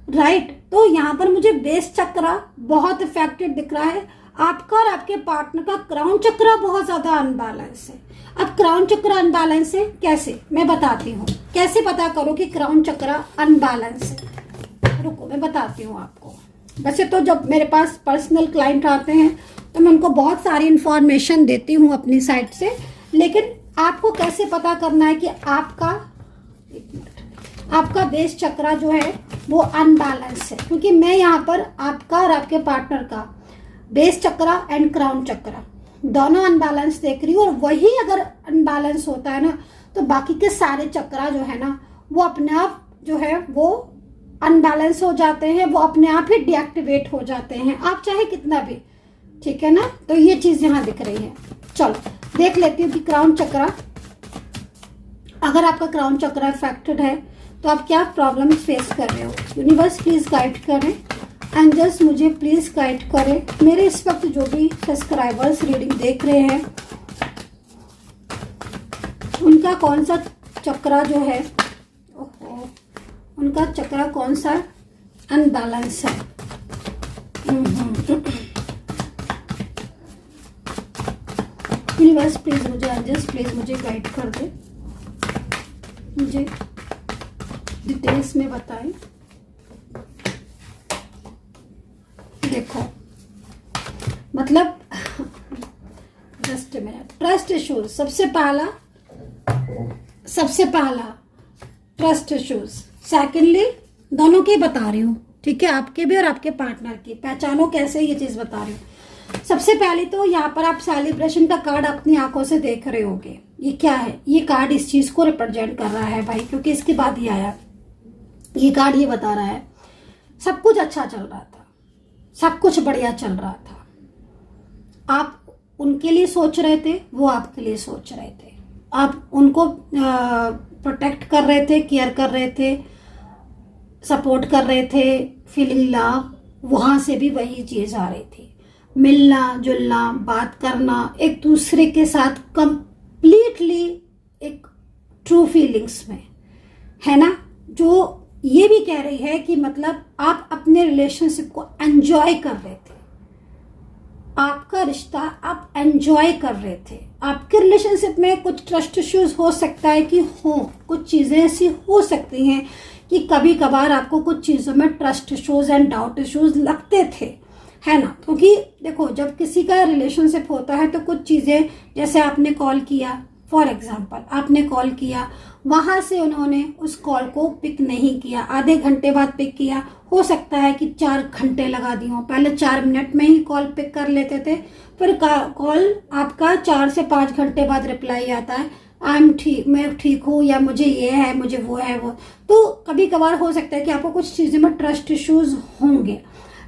राइट। तो यहाँ पर मुझे बेस चक्रा बहुत इफेक्टेड दिख रहा है, आपका और आपके पार्टनर का क्राउन चक्रा बहुत ज्यादा अनबैलेंस है। अब क्राउन चक्रा अनबैलेंस है कैसे, मैं बताती हूँ। कैसे पता करो कि क्राउन चक्रा अनबैलेंस है, रुको मैं बताती हूँ आपको। वैसे तो जब मेरे पास पर्सनल क्लाइंट आते हैं तो मैं उनको बहुत सारी इंफॉर्मेशन देती हूँ अपनी साइड से, लेकिन आपको कैसे पता करना है कि आपका बेस चक्रा जो है वो अनबैलेंस है, क्योंकि मैं यहाँ पर आपका और आपके पार्टनर का बेस चक्रा एंड क्राउन चक्रा दोनों अनबैलेंस देख रही हूँ। और वही अगर अनबैलेंस होता है ना तो बाकी के सारे चक्रा जो है ना वो अपने आप जो है वो अनबैलेंस हो जाते हैं, वो अपने आप ही डीएक्टिवेट हो जाते हैं, आप चाहे कितना भी। ठीक है ना, तो ये चीज यहाँ दिख रही है। चलो देख लेती हूँ कि क्राउन चक्रा, अगर आपका क्राउन चक्रा इफेक्टेड है तो आप क्या प्रॉब्लम फेस कर रहे हो। यूनिवर्स प्लीज गाइड करें, एंजल्स मुझे प्लीज गाइड करें। मेरे इस वक्त जो भी सब्सक्राइबर्स रीडिंग देख रहे हैं उनका कौन सा चक्रा जो है, उनका चक्रा कौन सा अनबैलेंस है। यूनिवर्स प्लीज मुझे, एंजल्स प्लीज मुझे गाइड कर दे, मुझे डिटेल्स में बताएं। देखो मतलब जस्ट मिनट, ट्रस्ट इश्यूज सबसे पहला ट्रस्ट इश्यूज, सेकेंडली दोनों के बता रही हूँ, ठीक है, आपके भी और आपके पार्टनर की। पहचानो कैसे, ये चीज बता रही हूँ। सबसे पहले तो यहाँ पर आप सेलिब्रेशन का कार्ड अपनी आंखों से देख रहे होगे। ये क्या है, ये कार्ड इस चीज को रिप्रेजेंट कर रहा है भाई, क्योंकि इसके बाद ही आया ये कार्ड ये बता रहा है सब कुछ अच्छा चल रहा था, सब कुछ बढ़िया चल रहा था। आप उनके लिए सोच रहे थे, वो आपके लिए सोच रहे थे। आप उनको प्रोटेक्ट कर रहे थे, केयर कर रहे थे, सपोर्ट कर रहे थे, फीलिंग लव, वहां से भी वही चीज आ रही थी। मिलना जुलना, बात करना, एक दूसरे के साथ कंप्लीटली एक ट्रू फीलिंग्स में, है ना। जो ये भी कह रही है कि मतलब आप अपने रिलेशनशिप को एंजॉय कर रहे थे, आपका रिश्ता आप एंजॉय कर रहे थे। आपके रिलेशनशिप में कुछ ट्रस्ट इश्यूज हो सकता है कि हो, कुछ चीजें ऐसी हो सकती हैं कि कभी कभार आपको कुछ चीजों में trust issues and doubt issues लगते थे, है ना। क्योंकि देखो जब किसी का रिलेशनशिप होता है तो कुछ चीजें, जैसे आपने कॉल किया, फॉर एग्जाम्पल आपने कॉल किया, वहां से उन्होंने उस कॉल को पिक नहीं किया, आधे घंटे बाद पिक किया, हो सकता है कि 4 घंटे लगा दिए हो। पहले 4 मिनट में ही कॉल पिक कर लेते थे, फिर कॉल आपका 4 से 5 घंटे बाद रिप्लाई आता है, आई एम ठीक, मैं ठीक हूँ, या मुझे ये है, मुझे वो है वो। तो कभी कभार हो सकता है कि आपको कुछ चीज़ों में ट्रस्ट इश्यूज होंगे।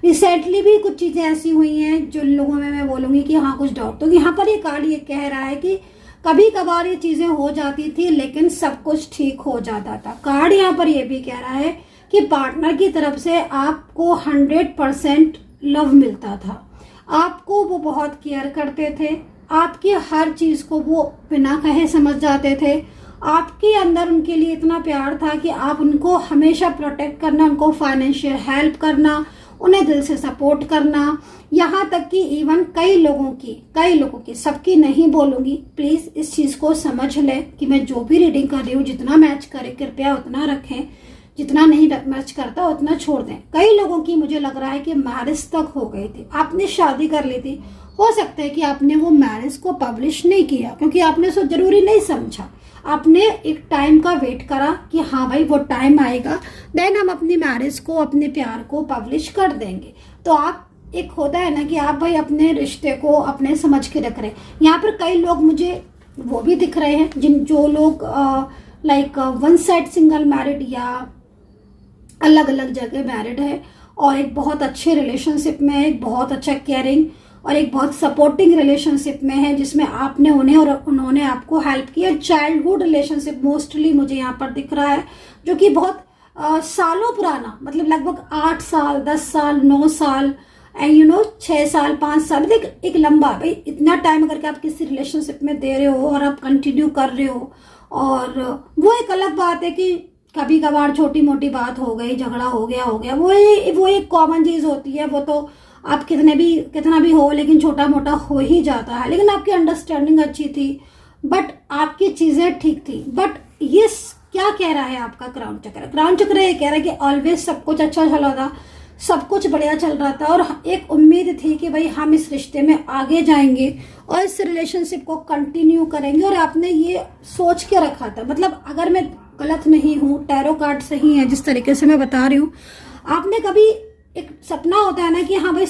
रिसेंटली भी कुछ चीज़ें ऐसी हुई हैं जो लोगों में मैं बोलूँगी कि हाँ कुछ डाउट। तो यहाँ पर ये कार्ड ये कह रहा है कि कभी कभार ये चीज़ें हो जाती थी लेकिन सब कुछ ठीक हो जाता था। कार्ड यहाँ पर ये भी कह रहा है कि पार्टनर की तरफ से आपको 100% लव मिलता था, आपको वो बहुत केयर करते थे, आपकी हर चीज़ को वो बिना कहे समझ जाते थे, आपके अंदर उनके लिए इतना प्यार था कि आप उनको हमेशा प्रोटेक्ट करना, उनको फाइनेंशियल हेल्प करना, उन्हें दिल से सपोर्ट करना, यहाँ तक कि इवन कई लोगों की, सबकी नहीं बोलूँगी, प्लीज़ इस चीज़ को समझ लें कि मैं जो भी रीडिंग कर रही हूँ जितना मैच करे कृपया उतना रखें, जितना नहीं मैच करता उतना छोड़ दें। कई लोगों की मुझे लग रहा है कि मैरिज तक हो गई थी, आपने शादी कर ली थी, हो सकता है कि आपने वो मैरिज को पब्लिश नहीं किया क्योंकि आपने उसको जरूरी नहीं समझा, आपने एक टाइम का वेट करा कि हाँ भाई वो टाइम आएगा, देन हम अपनी मैरिज को, अपने प्यार को पब्लिश कर देंगे। तो आप, एक होता है ना कि आप भाई अपने रिश्ते को अपने समझ के रख रहे हैं। यहाँ पर कई लोग मुझे वो भी दिख रहे हैं जो लोग like one side single married या अलग अलग जगह मैरिड है और एक बहुत अच्छे रिलेशनशिप में, एक बहुत अच्छा केयरिंग और एक बहुत सपोर्टिंग रिलेशनशिप में है जिसमें आपने उन्हें और उन्होंने आपको हेल्प किया। चाइल्डहुड रिलेशनशिप मोस्टली मुझे यहाँ पर दिख रहा है जो कि बहुत सालों पुराना, मतलब लगभग 8 साल, 10 साल, 9 साल, 6 साल, 5 साल, मतलब एक लंबा, भाई इतना टाइम अगर के आप किसी रिलेशनशिप में दे रहे हो और आप कंटिन्यू कर रहे हो, और वो एक अलग बात है कि कभी कभार छोटी मोटी बात हो गई, झगड़ा हो गया, वो एक कॉमन चीज होती है, वो तो आप कितना भी हो लेकिन छोटा मोटा हो ही जाता है। लेकिन आपकी अंडरस्टैंडिंग अच्छी थी, बट आपकी चीजें ठीक थी। बट ये क्या कह रहा है आपका क्राउन चक्र ये कह रहा है कि ऑलवेज सब कुछ अच्छा चला था, सब कुछ बढ़िया चल रहा था और एक उम्मीद थी कि भाई हम इस रिश्ते में आगे जाएंगे और इस रिलेशनशिप को कंटिन्यू करेंगे, और आपने ये सोच के रखा था। मतलब अगर मैं गलत नहीं हूँ, टैरो कार्ड सही है जिस तरीके से मैं बता रही हूँ, आपने कभी एक सपना होता है ना कि हाँ भाई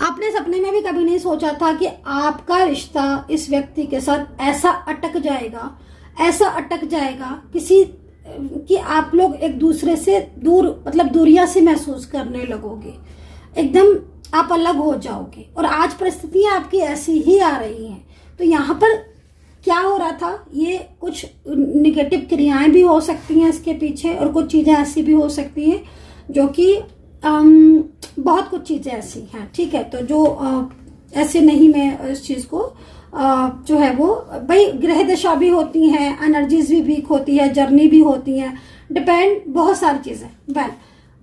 आपने सपने में भी कभी नहीं सोचा था कि आपका रिश्ता इस व्यक्ति के साथ ऐसा अटक जाएगा किसी कि आप लोग एक दूसरे से दूर, मतलब दूरिया से महसूस करने लगोगे, एकदम आप अलग हो जाओगे। और आज परिस्थितियां आपकी ऐसी ही आ रही हैं। तो यहाँ पर क्या हो रहा था, ये कुछ निगेटिव क्रियाएं भी हो सकती हैं इसके पीछे, और कुछ चीजें ऐसी भी हो सकती हैं जो कि बहुत कुछ चीजें ऐसी हैं, ठीक है। तो जो ऐसे नहीं, मैं इस चीज को जो है वो, भाई ग्रह दशा भी होती हैं, एनर्जीज भी वीक होती है, जर्नी भी होती है, डिपेंड बहुत सारी चीजें। वेल,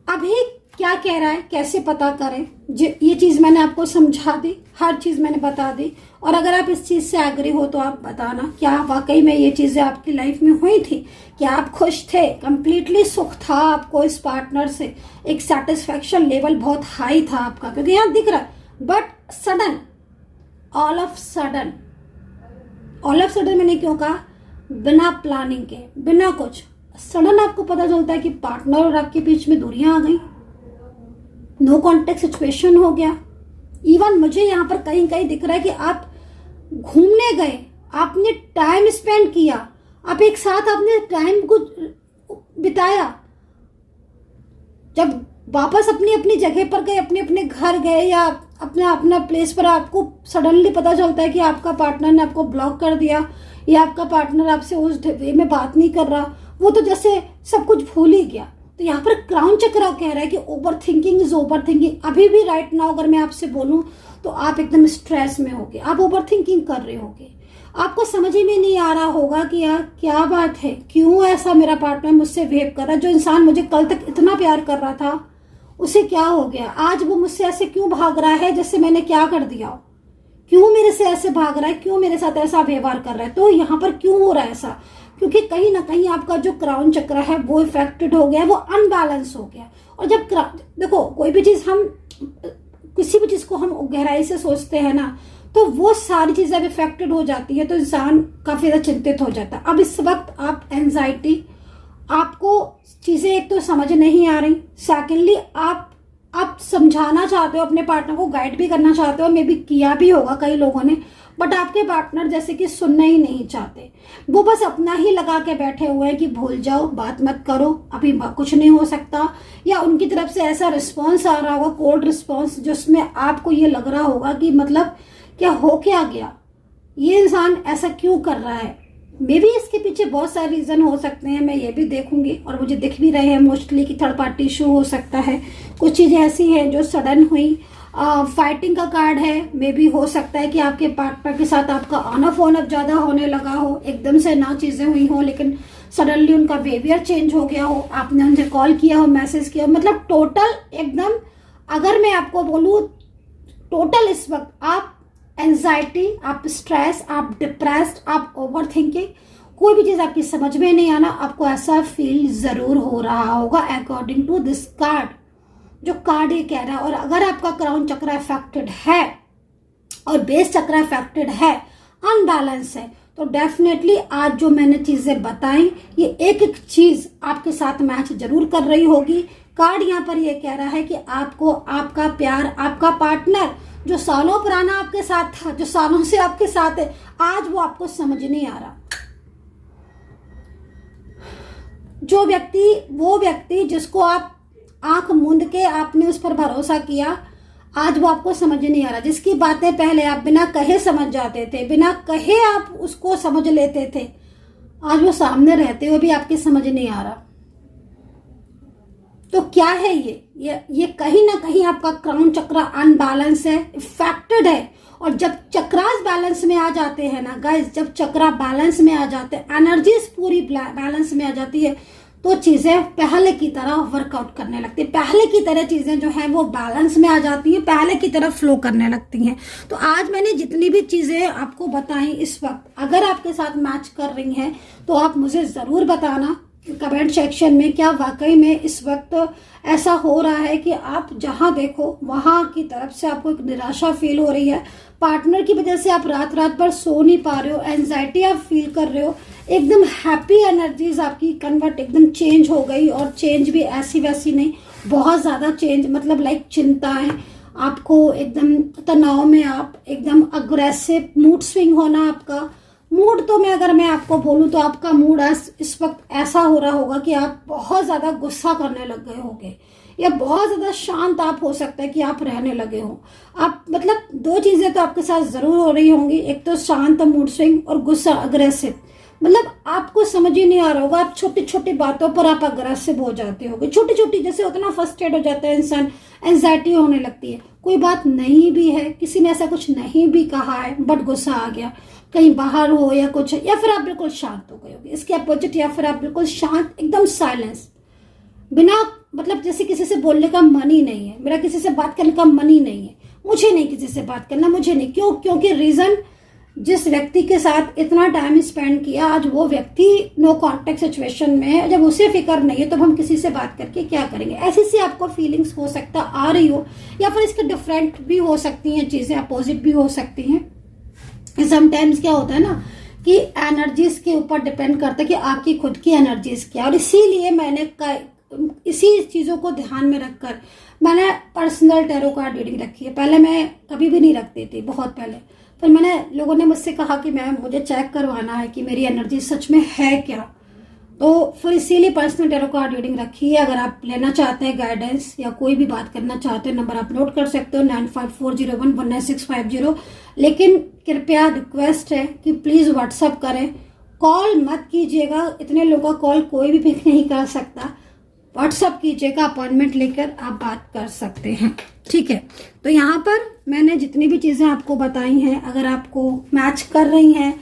अभी क्या कह रहा है, कैसे पता करें, ये चीज मैंने आपको समझा दी, हर चीज मैंने बता दी। और अगर आप इस चीज से एग्री हो तो आप बताना क्या वाकई में ये चीजें आपकी लाइफ में हुई थी, क्या आप खुश थे, कंप्लीटली सुख था आपको इस पार्टनर से, एक सेटिस्फेक्शन लेवल बहुत हाई था आपका, क्योंकि यहाँ दिख रहा है। But sudden, all of sudden मैंने क्यों कहा, बिना प्लानिंग के, बिना कुछ सडन आपको पता चलता है कि पार्टनर और आपके बीच में दूरियां आ गई, नो कॉन्टेक्ट सिचुएशन हो गया। इवन मुझे यहाँ पर कहीं कहीं दिख रहा है कि आप घूमने गए, आपने टाइम स्पेंड किया, आप एक साथ आपने टाइम को बिताया, जब वापस अपनी अपनी जगह पर गए, अपने अपने घर गए या अपना अपना प्लेस पर, आपको सडनली पता चलता है कि आपका पार्टनर ने आपको ब्लॉक कर दिया या आपका पार्टनर आपसे उस वे में बात नहीं कर रहा, वो तो जैसे सब कुछ भूल ही गया। तो यहाँ पर क्राउन चक्र कह रहा है कि over thinking is over thinking. अभी भी राइट नाउ अगर मैं आपसे बोलूं तो आप एकदम स्ट्रेस में होगे, आप ओवर थिंकिंग कर रहे होगे, आपको समझ ही में नहीं आ रहा होगा कि यार क्या बात है, क्यों ऐसा मेरा पार्टनर मुझसे बिहेव कर रहा है। जो इंसान मुझे कल तक इतना प्यार कर रहा था उसे क्या हो गया, आज वो मुझसे ऐसे क्यों भाग रहा है, जैसे मैंने क्या कर दिया हो, क्यों मेरे से ऐसे भाग रहा है, क्यों मेरे साथ ऐसा व्यवहार कर रहा है। तो यहाँ पर क्यों हो रहा है ऐसा, क्योंकि कहीं ना कहीं आपका जो क्राउन चक्र है वो इफेक्टेड हो गया, वो अनबैलेंस हो गया। और जब देखो कोई भी चीज हम, किसी भी चीज को हम गहराई से सोचते हैं ना, तो वो सारी चीजें अब इफेक्टेड हो जाती है, तो इंसान काफी ज्यादा चिंतित हो जाता है। अब इस वक्त आप एंजाइटी, आपको चीजें एक तो समझ नहीं आ रही, सेकेंडली आप समझाना चाहते हो अपने पार्टनर को, गाइड भी करना चाहते हो, मे बी किया भी होगा कई लोगों ने, बट आपके पार्टनर जैसे कि सुनना ही नहीं चाहते, वो बस अपना ही लगा के बैठे हुए हैं कि भूल जाओ, बात मत करो, अभी कुछ नहीं हो सकता। या उनकी तरफ से ऐसा रिस्पॉन्स आ रहा होगा, कोल्ड रिस्पॉन्स, जिसमें आपको ये लग रहा होगा कि मतलब क्या हो क्या गया, ये इंसान ऐसा क्यों कर रहा है। मे बी इसके पीछे बहुत सारे रीजन हो सकते हैं, मैं ये भी देखूंगी और मुझे दिख भी रहे हैं मोस्टली कि थर्ड पार्टी इशू हो सकता है, कुछ चीजें ऐसी हैं जो सडन हुई। फाइटिंग का कार्ड है, मे बी हो सकता है कि आपके पार्टनर के साथ आपका ऑन ऑफ ज्यादा होने लगा हो, एकदम से ना चीजें हुई हो लेकिन सडनली उनका बिहेवियर चेंज हो गया हो, आपने उनसे कॉल किया हो, मैसेज किया हो, मतलब टोटल एकदम, अगर मैं आपको बोलूं टोटल इस वक्त आप एंजाइटी, आप स्ट्रेस, आप डिप्रेस्ड, आप ओवर थिंकिंग, कोई भी चीज आपकी समझ में नहीं आना, आपको ऐसा फील जरूर हो रहा होगा अकॉर्डिंग टू दिस कार्ड, जो कार्ड ये कह रहा है। और अगर आपका क्राउन चक्र अफेक्टेड है और बेस चक्र अफेक्टेड है, अनबैलेंस है, तो डेफिनेटली आज जो मैंने चीजें बताई, ये एक एक चीज आपके साथ मैच जरूर कर रही होगी। कार्ड यहाँ पर ये कह रहा है कि आपको आपका प्यार, आपका पार्टनर जो सालों पुराना आपके साथ था, जो सालों से आपके साथ है, आज वो आपको समझ नहीं आ रहा। वो व्यक्ति जिसको आप आंख मूंद के आपने उस पर भरोसा किया, आज वो आपको समझ नहीं आ रहा। जिसकी बातें पहले आप बिना कहे समझ जाते थे, बिना कहे आप उसको समझ लेते थे, आज वो सामने रहते हुए भी आपकी समझ नहीं आ रहा। तो क्या है ये कहीं ना कहीं आपका क्राउन चक्र अनबैलेंस है, इफेक्टेड है। और जब चक्रास बैलेंस में आ जाते हैं ना गाइस, जब चक्रा बैलेंस में आ जाते हैं, एनर्जीज पूरी बैलेंस में आ जाती है, तो चीजें पहले की तरह वर्कआउट करने लगती है, पहले की तरह चीजें जो है वो बैलेंस में आ जाती हैं, पहले की तरह फ्लो करने लगती हैं। तो आज मैंने जितनी भी चीजें आपको बताई इस वक्त, अगर आपके साथ मैच कर रही हैं तो आप मुझे जरूर बताना कमेंट सेक्शन में, क्या वाकई में इस वक्त ऐसा हो रहा है कि आप जहां देखो वहां की तरफ से आपको एक निराशा फील हो रही है, पार्टनर की वजह से आप रात रात भर सो नहीं पा रहे हो, एंजाइटी आप फील कर रहे हो, एकदम हैप्पी एनर्जीज आपकी कन्वर्ट एकदम चेंज हो गई। और चेंज भी ऐसी वैसी नहीं, बहुत ज्यादा चेंज, मतलब लाइक चिंताएं, आपको एकदम तनाव में, आप एकदम अग्रेसिव, मूड स्विंग होना, आपका मूड तो अगर मैं आपको बोलूं तो आपका मूड इस वक्त ऐसा हो रहा होगा कि आप बहुत ज्यादा गुस्सा करने लग गए होंगे, या बहुत ज्यादा शांत आप हो सकता है कि आप रहने लगे हो। आप मतलब दो चीजें तो आपके साथ जरूर हो रही होंगी, एक तो शांत मूड स्विंग और गुस्सा अग्रेसिव, मतलब आपको समझ ही नहीं आ रहा होगा, आप छोटी छोटी बातों पर आप अग्रेसिव हो जाते होगे, छोटी छोटी, जैसे उतना फ्रस्ट्रेट हो जाता है इंसान, एंजाइटी होने लगती है। कोई बात नहीं भी है, किसी ने ऐसा कुछ नहीं भी कहा है, बट गुस्सा आ गया, कहीं बाहर हो या कुछ, या फिर आप बिल्कुल शांत हो गए होगे, इसके अपोजिट, या फिर आप बिल्कुल शांत, एकदम साइलेंस, बिना मतलब जैसे किसी से बोलने का मन ही नहीं है, मेरा किसी से बात करने का मन ही नहीं है, मुझे नहीं किसी से बात करना, मुझे नहीं, क्यों? क्योंकि रीजन, जिस व्यक्ति के साथ इतना टाइम स्पेंड किया, आज वो व्यक्ति नो कांटेक्ट सिचुएशन में है, जब उसे फिक्र नहीं है तो हम किसी से बात करके क्या करेंगे, ऐसी सी आपको फीलिंग्स हो सकता आ रही हो, या फिर इसके डिफरेंट भी हो सकती हैं चीजें, अपोजिट भी हो सकती हैं। समटाइम्स क्या होता है ना कि एनर्जीज के ऊपर डिपेंड करता है कि आपकी खुद की एनर्जीज क्या, और इसीलिए मैंने इसी चीजों को ध्यान में रखकर मैंने पर्सनल टैरो कार्ड रीडिंग रखी है। पहले मैं कभी भी नहीं रखती थी, बहुत पहले, फिर लोगों ने मुझसे कहा कि मुझे चेक करवाना है कि मेरी एनर्जी सच में है क्या, तो फिर इसीलिए पर्सनल टैरो कार्ड रीडिंग रखी है। अगर आप लेना चाहते हैं गाइडेंस या कोई भी बात करना चाहते हैं, नंबर आप नोट कर सकते हो 9540119650। लेकिन कृपया रिक्वेस्ट है कि प्लीज व्हाट्सअप करें, कॉल मत कीजिएगा, इतने लोगों का कॉल कोई भी पिक नहीं कर सकता। व्हाट्सअप कीजिएगा, अपॉइंटमेंट लेकर आप बात कर सकते हैं, ठीक है। तो यहाँ पर मैंने जितनी भी चीजें आपको बताई हैं, अगर आपको मैच कर रही हैं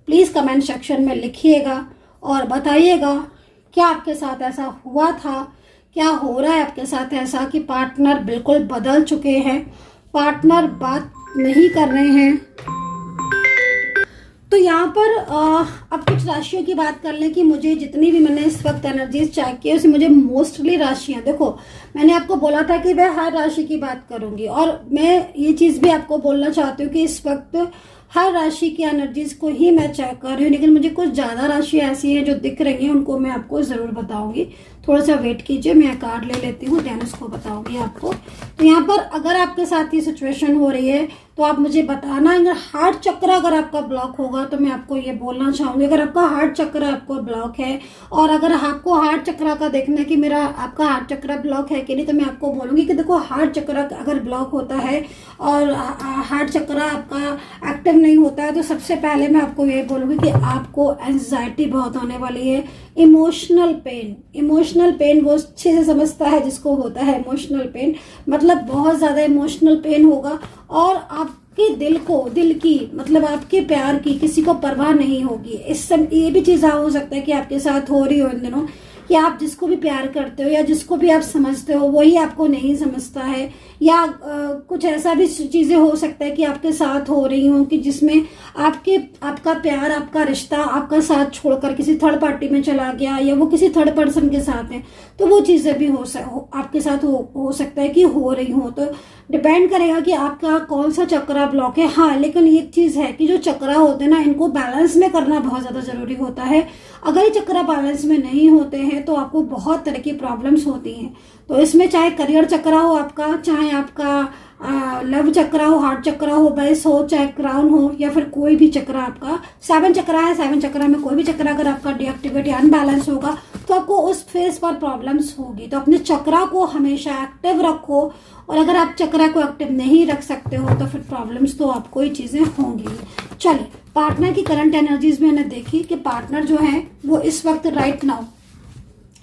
प्लीज कमेंट सेक्शन में लिखिएगा और बताइएगा क्या आपके साथ ऐसा हुआ था, क्या हो रहा है आपके साथ ऐसा कि पार्टनर बिल्कुल बदल चुके हैं, पार्टनर बात नहीं कर रहे हैं। तो यहाँ पर अब कुछ राशियों की बात कर लें कि मुझे जितनी भी मैंने इस वक्त एनर्जीज चेक की उसमें मुझे मोस्टली राशियां, देखो मैंने आपको बोला था कि मैं हर राशि की बात करूंगी और मैं ये चीज भी आपको बोलना चाहती हूँ कि इस वक्त हर राशि की एनर्जीज को ही मैं चेक कर रही हूँ, लेकिन मुझे कुछ ज्यादा राशियां ऐसी हैं जो दिख रही हैं, उनको मैं आपको जरूर बताऊंगी। थोड़ा सा वेट कीजिए, मैं कार्ड ले लेती हूँ, देन उसको बताऊंगी आपको। तो यहाँ पर अगर आपके साथ ये सिचुएशन हो रही है तो आप मुझे बताना। अगर हार्ट चक्र अगर आपका ब्लॉक होगा तो मैं आपको ये बोलना चाहूंगी, अगर आपका हार्ट चक्र आपको ब्लॉक है और अगर आपको हार्ट चक्र का देखना है कि मेरा आपका हार्ट चक्र ब्लॉक है कि नहीं, तो मैं आपको बोलूंगी कि देखो हार्ट चक्र अगर ब्लॉक होता है और हार्ट चक्र आपका एक्टिव नहीं होता है तो सबसे पहले मैं आपको ये बोलूंगी कि आपको एंजाइटी बहुत होने वाली है। इमोशनल पेन वो अच्छे से समझता है जिसको होता है इमोशनल पेन, मतलब बहुत ज्यादा इमोशनल पेन होगा और आपके दिल की मतलब आपके प्यार की किसी को परवाह नहीं होगी। इस समय ये भी चीज हो सकता है कि आपके साथ हो रही हो इन दिनों कि आप जिसको भी प्यार करते हो या जिसको भी आप समझते हो वही आपको नहीं समझता है, या कुछ ऐसा भी चीजें हो सकता है कि आपके साथ हो रही हो कि जिसमें आपका प्यार, आपका रिश्ता आपका साथ छोड़कर किसी थर्ड पार्टी में चला गया या वो किसी थर्ड पर्सन के साथ है, तो वो चीजें भी आपके साथ हो सकता है कि हो रही हो। तो डिपेंड करेगा कि आपका कौन सा चक्रा ब्लॉक है। हाँ, लेकिन एक चीज है कि जो चक्रा होते हैं ना, इनको बैलेंस में करना बहुत ज्यादा जरूरी होता है। अगर ये चक्रा बैलेंस में नहीं होते हैं तो आपको बहुत तरह की प्रॉब्लम्स होती हैं। तो इसमें चाहे करियर चक्रा हो आपका, चाहे आपका लव चक्रा हो, हार्ट चक्रा हो, बेस हो, चाहे क्राउन हो, या फिर कोई भी चक्रा आपका 7 चक्रा है, 7 चक्रा में कोई भी चक्रा अगर आपका डीएक्टिवेट या अनबैलेंस होगा तो आपको उस फेस पर प्रॉब्लम्स होगी। तो अपने चक्रा को हमेशा एक्टिव रखो, और अगर आप चक्रा को एक्टिव नहीं रख सकते हो तो फिर प्रॉब्लम्स तो आपको ही चीजें होंगी। चलिए, पार्टनर की करंट एनर्जीज में मैंने देखी कि पार्टनर जो है वो इस वक्त राइट नाउ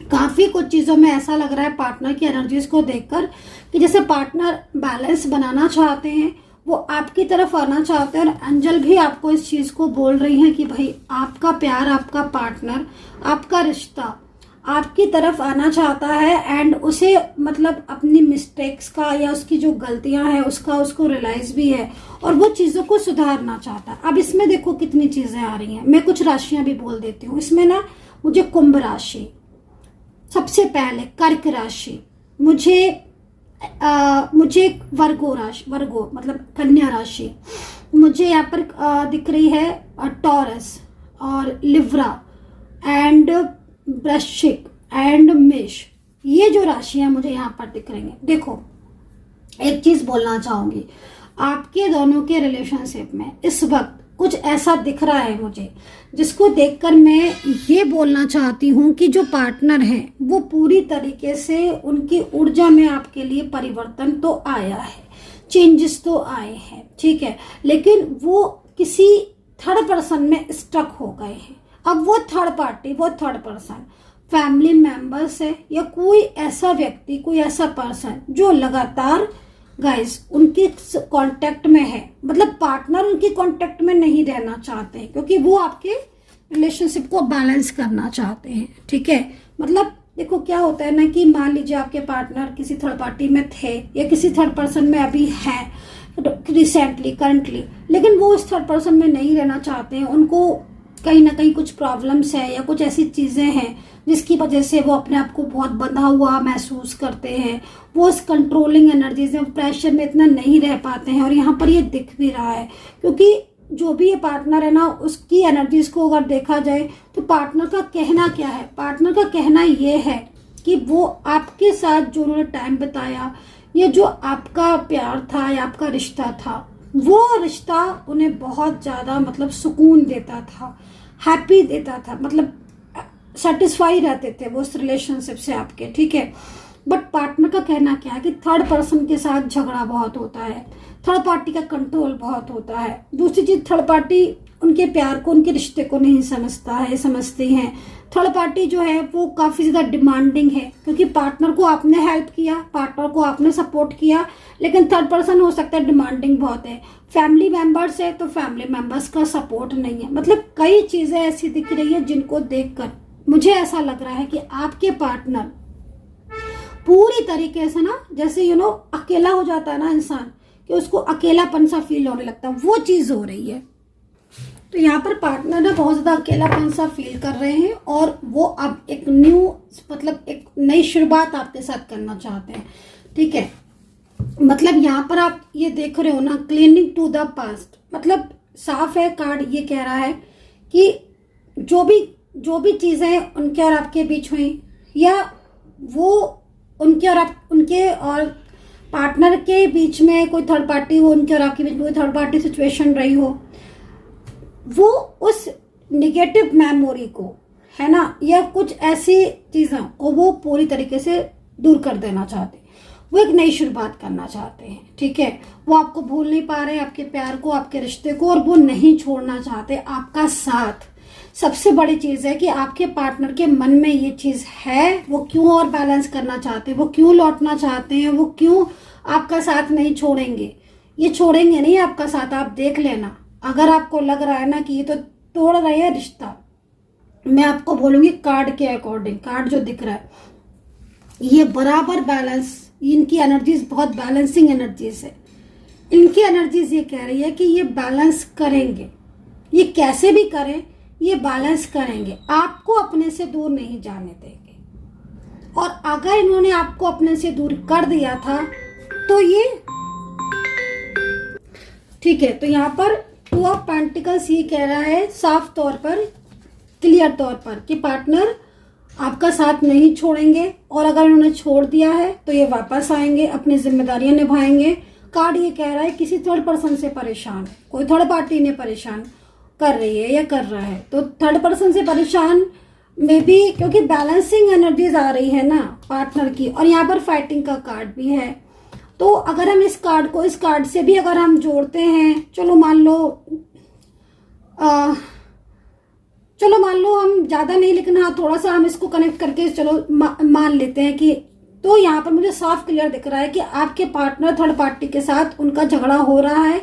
काफी कुछ चीजों में ऐसा लग रहा है पार्टनर की एनर्जीज को देखकर कि जैसे पार्टनर बैलेंस बनाना चाहते हैं, वो आपकी तरफ आना चाहते हैं, और एंजल भी आपको इस चीज को बोल रही हैं कि भाई आपका प्यार, आपका पार्टनर, आपका रिश्ता आपकी तरफ आना चाहता है एंड उसे मतलब अपनी मिस्टेक्स का या उसकी जो गलतियां हैं उसको रियलाइज भी है और वो चीजों को सुधारना चाहता है। अब इसमें देखो कितनी चीजें आ रही हैं, मैं कुछ राशियां भी बोल देती हूँ इसमें ना। मुझे कुंभ राशि सबसे पहले, कर्क राशि, मुझे वर्गो मतलब कन्या राशि, मुझे यहाँ पर दिख रही है टॉरस और लिब्रा एंड वृश्चिक एंड मेष। ये जो राशियां मुझे यहाँ पर दिख रही हैं, देखो एक चीज बोलना चाहूंगी, आपके दोनों के रिलेशनशिप में इस वक्त कुछ ऐसा दिख रहा है मुझे जिसको देखकर मैं ये बोलना चाहती हूँ कि जो पार्टनर है वो पूरी तरीके से उनकी ऊर्जा में आपके लिए परिवर्तन तो आया है, चेंजेस तो आए हैं, ठीक है, लेकिन वो किसी थर्ड पर्सन में स्टक हो गए हैं। अब वो थर्ड पार्टी, वो थर्ड पर्सन फैमिली मेंबर्स है या कोई ऐसा व्यक्ति, कोई ऐसा पर्सन जो लगातार गाइस उनके कांटेक्ट में है, मतलब पार्टनर उनके कांटेक्ट में नहीं रहना चाहते हैं क्योंकि वो आपके रिलेशनशिप को बैलेंस करना चाहते हैं, ठीक है। मतलब देखो क्या होता है ना कि मान लीजिए आपके पार्टनर किसी थर्ड पार्टी में थे या किसी थर्ड पर्सन में अभी है रिसेंटली, करंटली, लेकिन वो उस थर्ड पर्सन में नहीं रहना चाहते हैं। उनको कहीं ना कहीं कुछ प्रॉब्लम्स है या कुछ ऐसी चीजें हैं जिसकी वजह से वो अपने आप को बहुत बंधा हुआ महसूस करते हैं। वो उस कंट्रोलिंग एनर्जीज में, प्रेशर में इतना नहीं रह पाते हैं, और यहाँ पर ये दिख भी रहा है क्योंकि जो भी ये पार्टनर है ना, उसकी एनर्जीज को अगर देखा जाए तो पार्टनर का कहना क्या है, पार्टनर का कहना ये है कि वो आपके साथ जो उन्होंने टाइम बिताया, ये जो आपका प्यार था या आपका रिश्ता था, वो रिश्ता उन्हें बहुत ज्यादा मतलब सुकून देता था, हैप्पी देता था, मतलब सेटिस्फाई रहते थे वो उस रिलेशनशिप से आपके, ठीक है। बट पार्टनर का कहना क्या है कि थर्ड पर्सन के साथ झगड़ा बहुत होता है, थर्ड पार्टी का कंट्रोल बहुत होता है। दूसरी चीज, थर्ड पार्टी उनके प्यार को, उनके रिश्ते को नहीं समझती हैं। थर्ड पार्टी जो है वो काफी ज्यादा डिमांडिंग है, क्योंकि पार्टनर को आपने हेल्प किया, पार्टनर को आपने सपोर्ट किया, लेकिन थर्ड पर्सन हो सकता है डिमांडिंग बहुत है। फैमिली मेंबर्स है तो फैमिली मेंबर्स का सपोर्ट नहीं है। मतलब कई चीजें ऐसी दिख रही है जिनको देखकर मुझे ऐसा लग रहा है कि आपके पार्टनर पूरी तरीके से ना, जैसे अकेला हो जाता है ना इंसान, कि उसको अकेलापन सा फील होने लगता है, वो चीज हो रही है। तो यहाँ पर पार्टनर ना बहुत ज्यादा अकेलापन सा फील कर रहे हैं, और वो अब एक एक नई शुरुआत आपके साथ करना चाहते हैं, ठीक है। मतलब यहाँ पर आप ये देख रहे हो ना, क्लीनिंग टू द पास्ट, मतलब साफ है, कार्ड ये कह रहा है कि जो भी चीजें उनके और आपके बीच हुई, या वो उनके और पार्टनर के बीच में कोई थर्ड पार्टी हो, उनके और आपके बीच में कोई थर्ड पार्टी सिचुएशन रही हो, वो उस निगेटिव मेमोरी को, है ना, या कुछ ऐसी चीजें को वो पूरी तरीके से दूर कर देना चाहते हैं। वो एक नई शुरुआत करना चाहते हैं, ठीक है। वो आपको भूल नहीं पा रहे, आपके प्यार को, आपके रिश्ते को, और वो नहीं छोड़ना चाहते आपका साथ। सबसे बड़ी चीज है कि आपके पार्टनर के मन में ये चीज है, वो क्यों और बैलेंस करना चाहते हैं, वो क्यों लौटना चाहते हैं, वो क्यों आपका साथ नहीं छोड़ेंगे। ये छोड़ेंगे नहीं आपका साथ, आप देख लेना। अगर आपको लग रहा है ना कि ये तो तोड़ रहे हैं रिश्ता, मैं आपको बोलूंगी कार्ड के अकॉर्डिंग, कार्ड जो दिख रहा है ये बराबर बैलेंस, इनकी एनर्जीज बहुत बैलेंसिंग एनर्जीज है। इनकी एनर्जीज ये कह रही है कि ये बैलेंस करेंगे, ये कैसे भी करें, ये बैलेंस करेंगे, आपको अपने से दूर नहीं जाने देंगे। और अगर इन्होंने आपको अपने से दूर कर दिया था तो ये ठीक है। तो यहाँ पर टू ऑफ पेंटिकल्स ये कह रहा है साफ तौर पर, क्लियर तौर पर, कि पार्टनर आपका साथ नहीं छोड़ेंगे, और अगर इन्होंने छोड़ दिया है तो ये वापस आएंगे, अपनी जिम्मेदारियां निभाएंगे। कार्ड ये कह रहा है किसी थर्ड पर्सन से परेशान है, कोई थर्ड पार्टी ने परेशान कर रही है या कर रहा है, तो थर्ड पर्सन से परेशान में भी, क्योंकि बैलेंसिंग एनर्जीज आ रही है ना पार्टनर की, और यहाँ पर फाइटिंग का कार्ड भी है। तो अगर हम इस कार्ड को इस कार्ड से भी अगर हम जोड़ते हैं, चलो मान लो हम ज्यादा नहीं, लेकिन हाँ थोड़ा सा हम इसको कनेक्ट करके चलो मान लेते हैं कि, तो यहाँ पर मुझे साफ क्लियर दिख रहा है कि आपके पार्टनर थर्ड पार्टी के साथ उनका झगड़ा हो रहा है।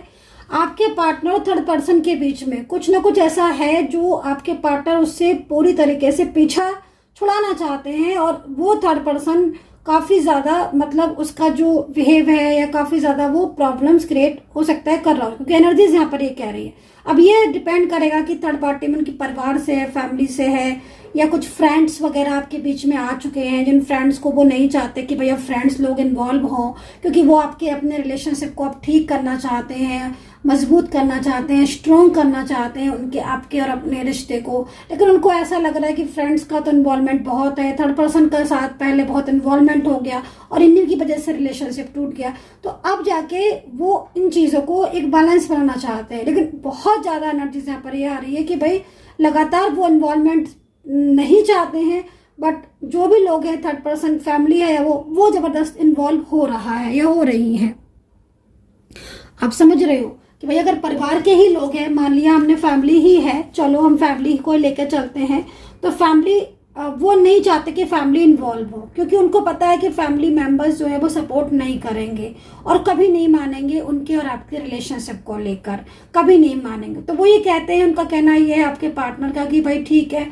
आपके पार्टनर और थर्ड पर्सन के बीच में कुछ ना कुछ ऐसा है जो आपके पार्टनर उससे पूरी तरीके से पीछा छुड़ाना चाहते हैं, और वो थर्ड पर्सन काफी ज्यादा, मतलब उसका जो बिहेव है या काफी ज्यादा वो प्रॉब्लम्स क्रिएट हो सकता है कर रहा हो, क्योंकि एनर्जीज यहाँ पर ये कह रही है। अब ये डिपेंड करेगा कि थर्ड पार्टी में उनकी परिवार से है, फैमिली से है, या कुछ फ्रेंड्स वगैरह आपके बीच में आ चुके हैं, जिन फ्रेंड्स को वो नहीं चाहते कि भैया फ्रेंड्स लोग इन्वॉल्व हों, क्योंकि वो आपके अपने रिलेशनशिप को आप ठीक करना चाहते हैं, मजबूत करना चाहते हैं, स्ट्रॉन्ग करना चाहते हैं उनके, आपके और अपने रिश्ते को। लेकिन उनको ऐसा लग रहा है कि फ्रेंड्स का तो इन्वॉल्वमेंट बहुत है, थर्ड पर्सन का साथ पहले बहुत इन्वॉल्वमेंट हो गया और इन्हीं की वजह से रिलेशनशिप टूट गया। तो अब जाके वो इन चीजों को एक बैलेंस बनाना चाहते हैं, लेकिन बहुत ज्यादा एनर्जीज यहाँ पर ये आ रही है कि भाई लगातार वो इन्वॉल्वमेंट नहीं चाहते हैं, बट जो भी लोग हैं, थर्ड पर्सन फैमिली है या वो जबरदस्त इन्वॉल्व हो रहा है या हो रही है। आप समझ रहे हो कि भाई अगर परिवार के ही लोग हैं, मान लिया हमने फैमिली ही है, चलो हम फैमिली को लेकर चलते हैं, तो फैमिली वो नहीं चाहते कि फैमिली इन्वॉल्व हो, क्योंकि उनको पता है कि फैमिली मेंबर्स जो है वो सपोर्ट नहीं करेंगे और कभी नहीं मानेंगे उनके और आपके रिलेशनशिप को लेकर, कभी नहीं मानेंगे। तो वो ये कहते हैं, उनका कहना ये है आपके पार्टनर का कि भाई ठीक है,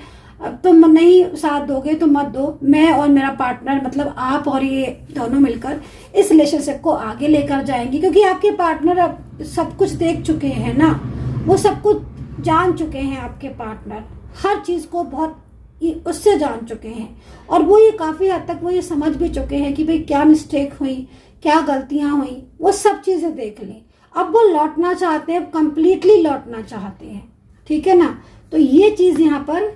तुम नहीं साथ दोगे तो मत दो, मैं और मेरा पार्टनर, मतलब आप और ये दोनों मिलकर इस रिलेशनशिप को आगे लेकर जाएंगे, क्योंकि आपके पार्टनर अब सब कुछ देख चुके हैं ना, वो सब कुछ जान चुके हैं। आपके पार्टनर हर चीज को बहुत उससे जान चुके हैं, और वो ये काफी हद तक वो ये समझ भी चुके हैं कि भाई क्या मिस्टेक हुई, क्या गलतियां हुई, वो सब चीजें देख ली। अब वो लौटना चाहते हैं, कंप्लीटली लौटना चाहते हैं, ठीक है ना। तो ये चीज यहाँ पर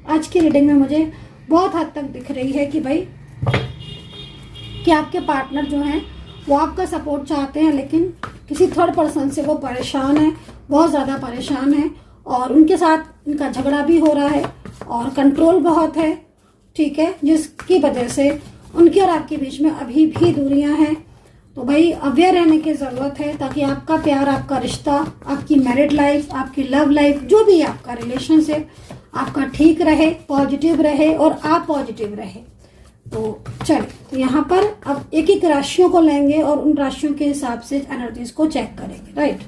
आज की रीडिंग में मुझे बहुत हद तक दिख रही है कि भाई कि आपके पार्टनर जो हैं वो आपका सपोर्ट चाहते हैं, लेकिन किसी थर्ड पर्सन से वो परेशान है, बहुत ज़्यादा परेशान है, और उनके साथ इनका झगड़ा भी हो रहा है, और कंट्रोल बहुत है, ठीक है, जिसकी वजह से उनके और आपके बीच में अभी भी दूरियां हैं। तो भाई अवेयर रहने की ज़रूरत है ताकि आपका प्यार, आपका रिश्ता, आपकी मैरिड लाइफ, आपकी लव लाइफ, जो भी आपका रिलेशनशिप आपका ठीक रहे, पॉजिटिव रहे और आप पॉजिटिव रहे। तो चलिए, तो यहाँ पर अब एक एक राशियों को लेंगे और उन राशियों के हिसाब से एनर्जीज को चेक करेंगे, राइट।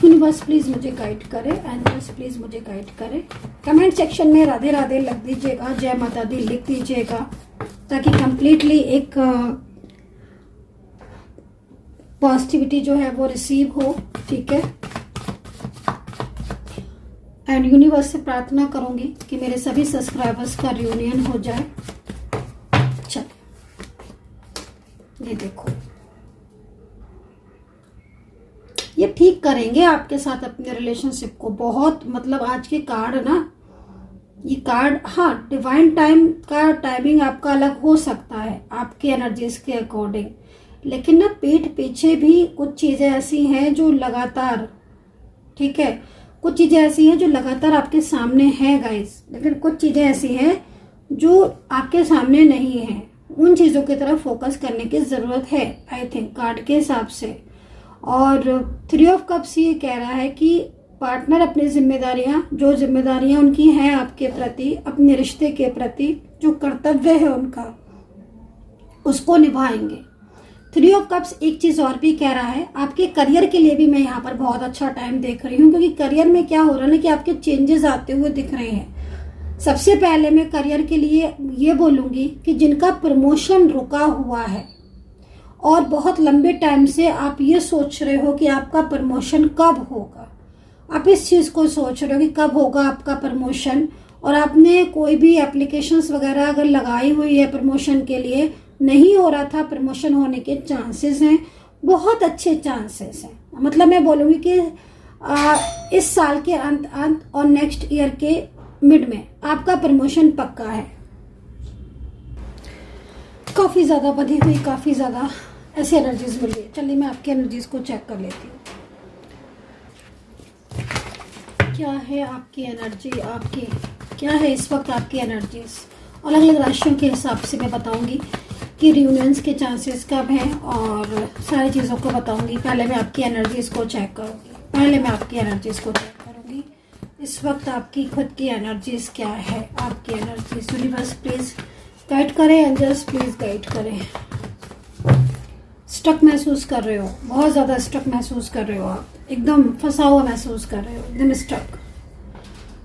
यूनिवर्स प्लीज मुझे गाइड करे, एंजल्स प्लीज मुझे गाइड करे। कमेंट सेक्शन में राधे राधे लिख दीजिएगा, जय माता दी लिख दीजिएगा, ताकि कंप्लीटली एक पॉजिटिविटी जो है वो रिसीव हो, ठीक है। एंड यूनिवर्स से प्रार्थना करूंगी कि मेरे सभी सब्सक्राइबर्स का रियूनियन हो जाए। चल, ये देखो, ये ठीक करेंगे आपके साथ अपने रिलेशनशिप को। बहुत मतलब आज के कार्ड ना, ये कार्ड, हाँ, डिवाइन टाइम का टाइमिंग आपका अलग हो सकता है आपके एनर्जीज के अकॉर्डिंग, लेकिन ना पीठ पीछे भी कुछ चीजें ऐसी हैं जो लगातार, ठीक है, कुछ चीजें ऐसी हैं जो लगातार आपके सामने हैं गाइस, लेकिन कुछ चीजें ऐसी हैं जो आपके सामने नहीं है। उन चीजों की तरफ फोकस करने की जरूरत है आई थिंक कार्ड के हिसाब से। और 3 ऑफ कप्स ये कह रहा है कि पार्टनर अपनी जिम्मेदारियां, जो जिम्मेदारियां उनकी हैं आपके प्रति, अपने रिश्ते के प्रति, जो कर्तव्य है उनका, उसको निभाएंगे। 3 ऑफ कप्स एक चीज और भी कह रहा है, आपके करियर के लिए भी मैं यहाँ पर बहुत अच्छा टाइम देख रही हूँ, क्योंकि करियर में क्या हो रहा है ना कि आपके चेंजेस आते हुए दिख रहे हैं। सबसे पहले मैं करियर के लिए ये बोलूंगी कि जिनका प्रमोशन रुका हुआ है और बहुत लंबे टाइम से आप ये सोच रहे हो कि आपका प्रमोशन कब होगा, आप इस चीज को सोच रहे हो कि कब होगा आपका प्रमोशन, और आपने कोई भी एप्लीकेशंस वगैरह अगर लगाई हुई है प्रमोशन के लिए, नहीं हो रहा था, प्रमोशन होने के चांसेस हैं, बहुत अच्छे चांसेस हैं। मतलब मैं बोलूँगी कि इस साल के अंत और नेक्स्ट ईयर के मिड में आपका प्रमोशन पक्का है। काफ़ी ज़्यादा बधी हुई, काफ़ी ज़्यादा ऐसी एनर्जीज मिल रही है। चलिए मैं आपकी एनर्जीज को चेक कर लेती हूँ, क्या है आपकी एनर्जी, आपकी क्या है इस वक्त आपकी एनर्जीज। अलग अलग राशियों के हिसाब से मैं बताऊंगी कि रियूनियंस के चांसेस कब हैं और सारी चीज़ों को बताऊंगी। पहले मैं आपकी एनर्जीज को चेक करूंगी, इस वक्त आपकी खुद की एनर्जीज क्या है, आपकी एनर्जीज। यूनिवर्स प्लीज गाइड करें, एंजल्स प्लीज गाइड करें। स्टक महसूस कर रहे हो, बहुत ज़्यादा स्टक महसूस कर रहे हो, आप एकदम फंसा हुआ महसूस कर रहे हो, एकदम स्टक।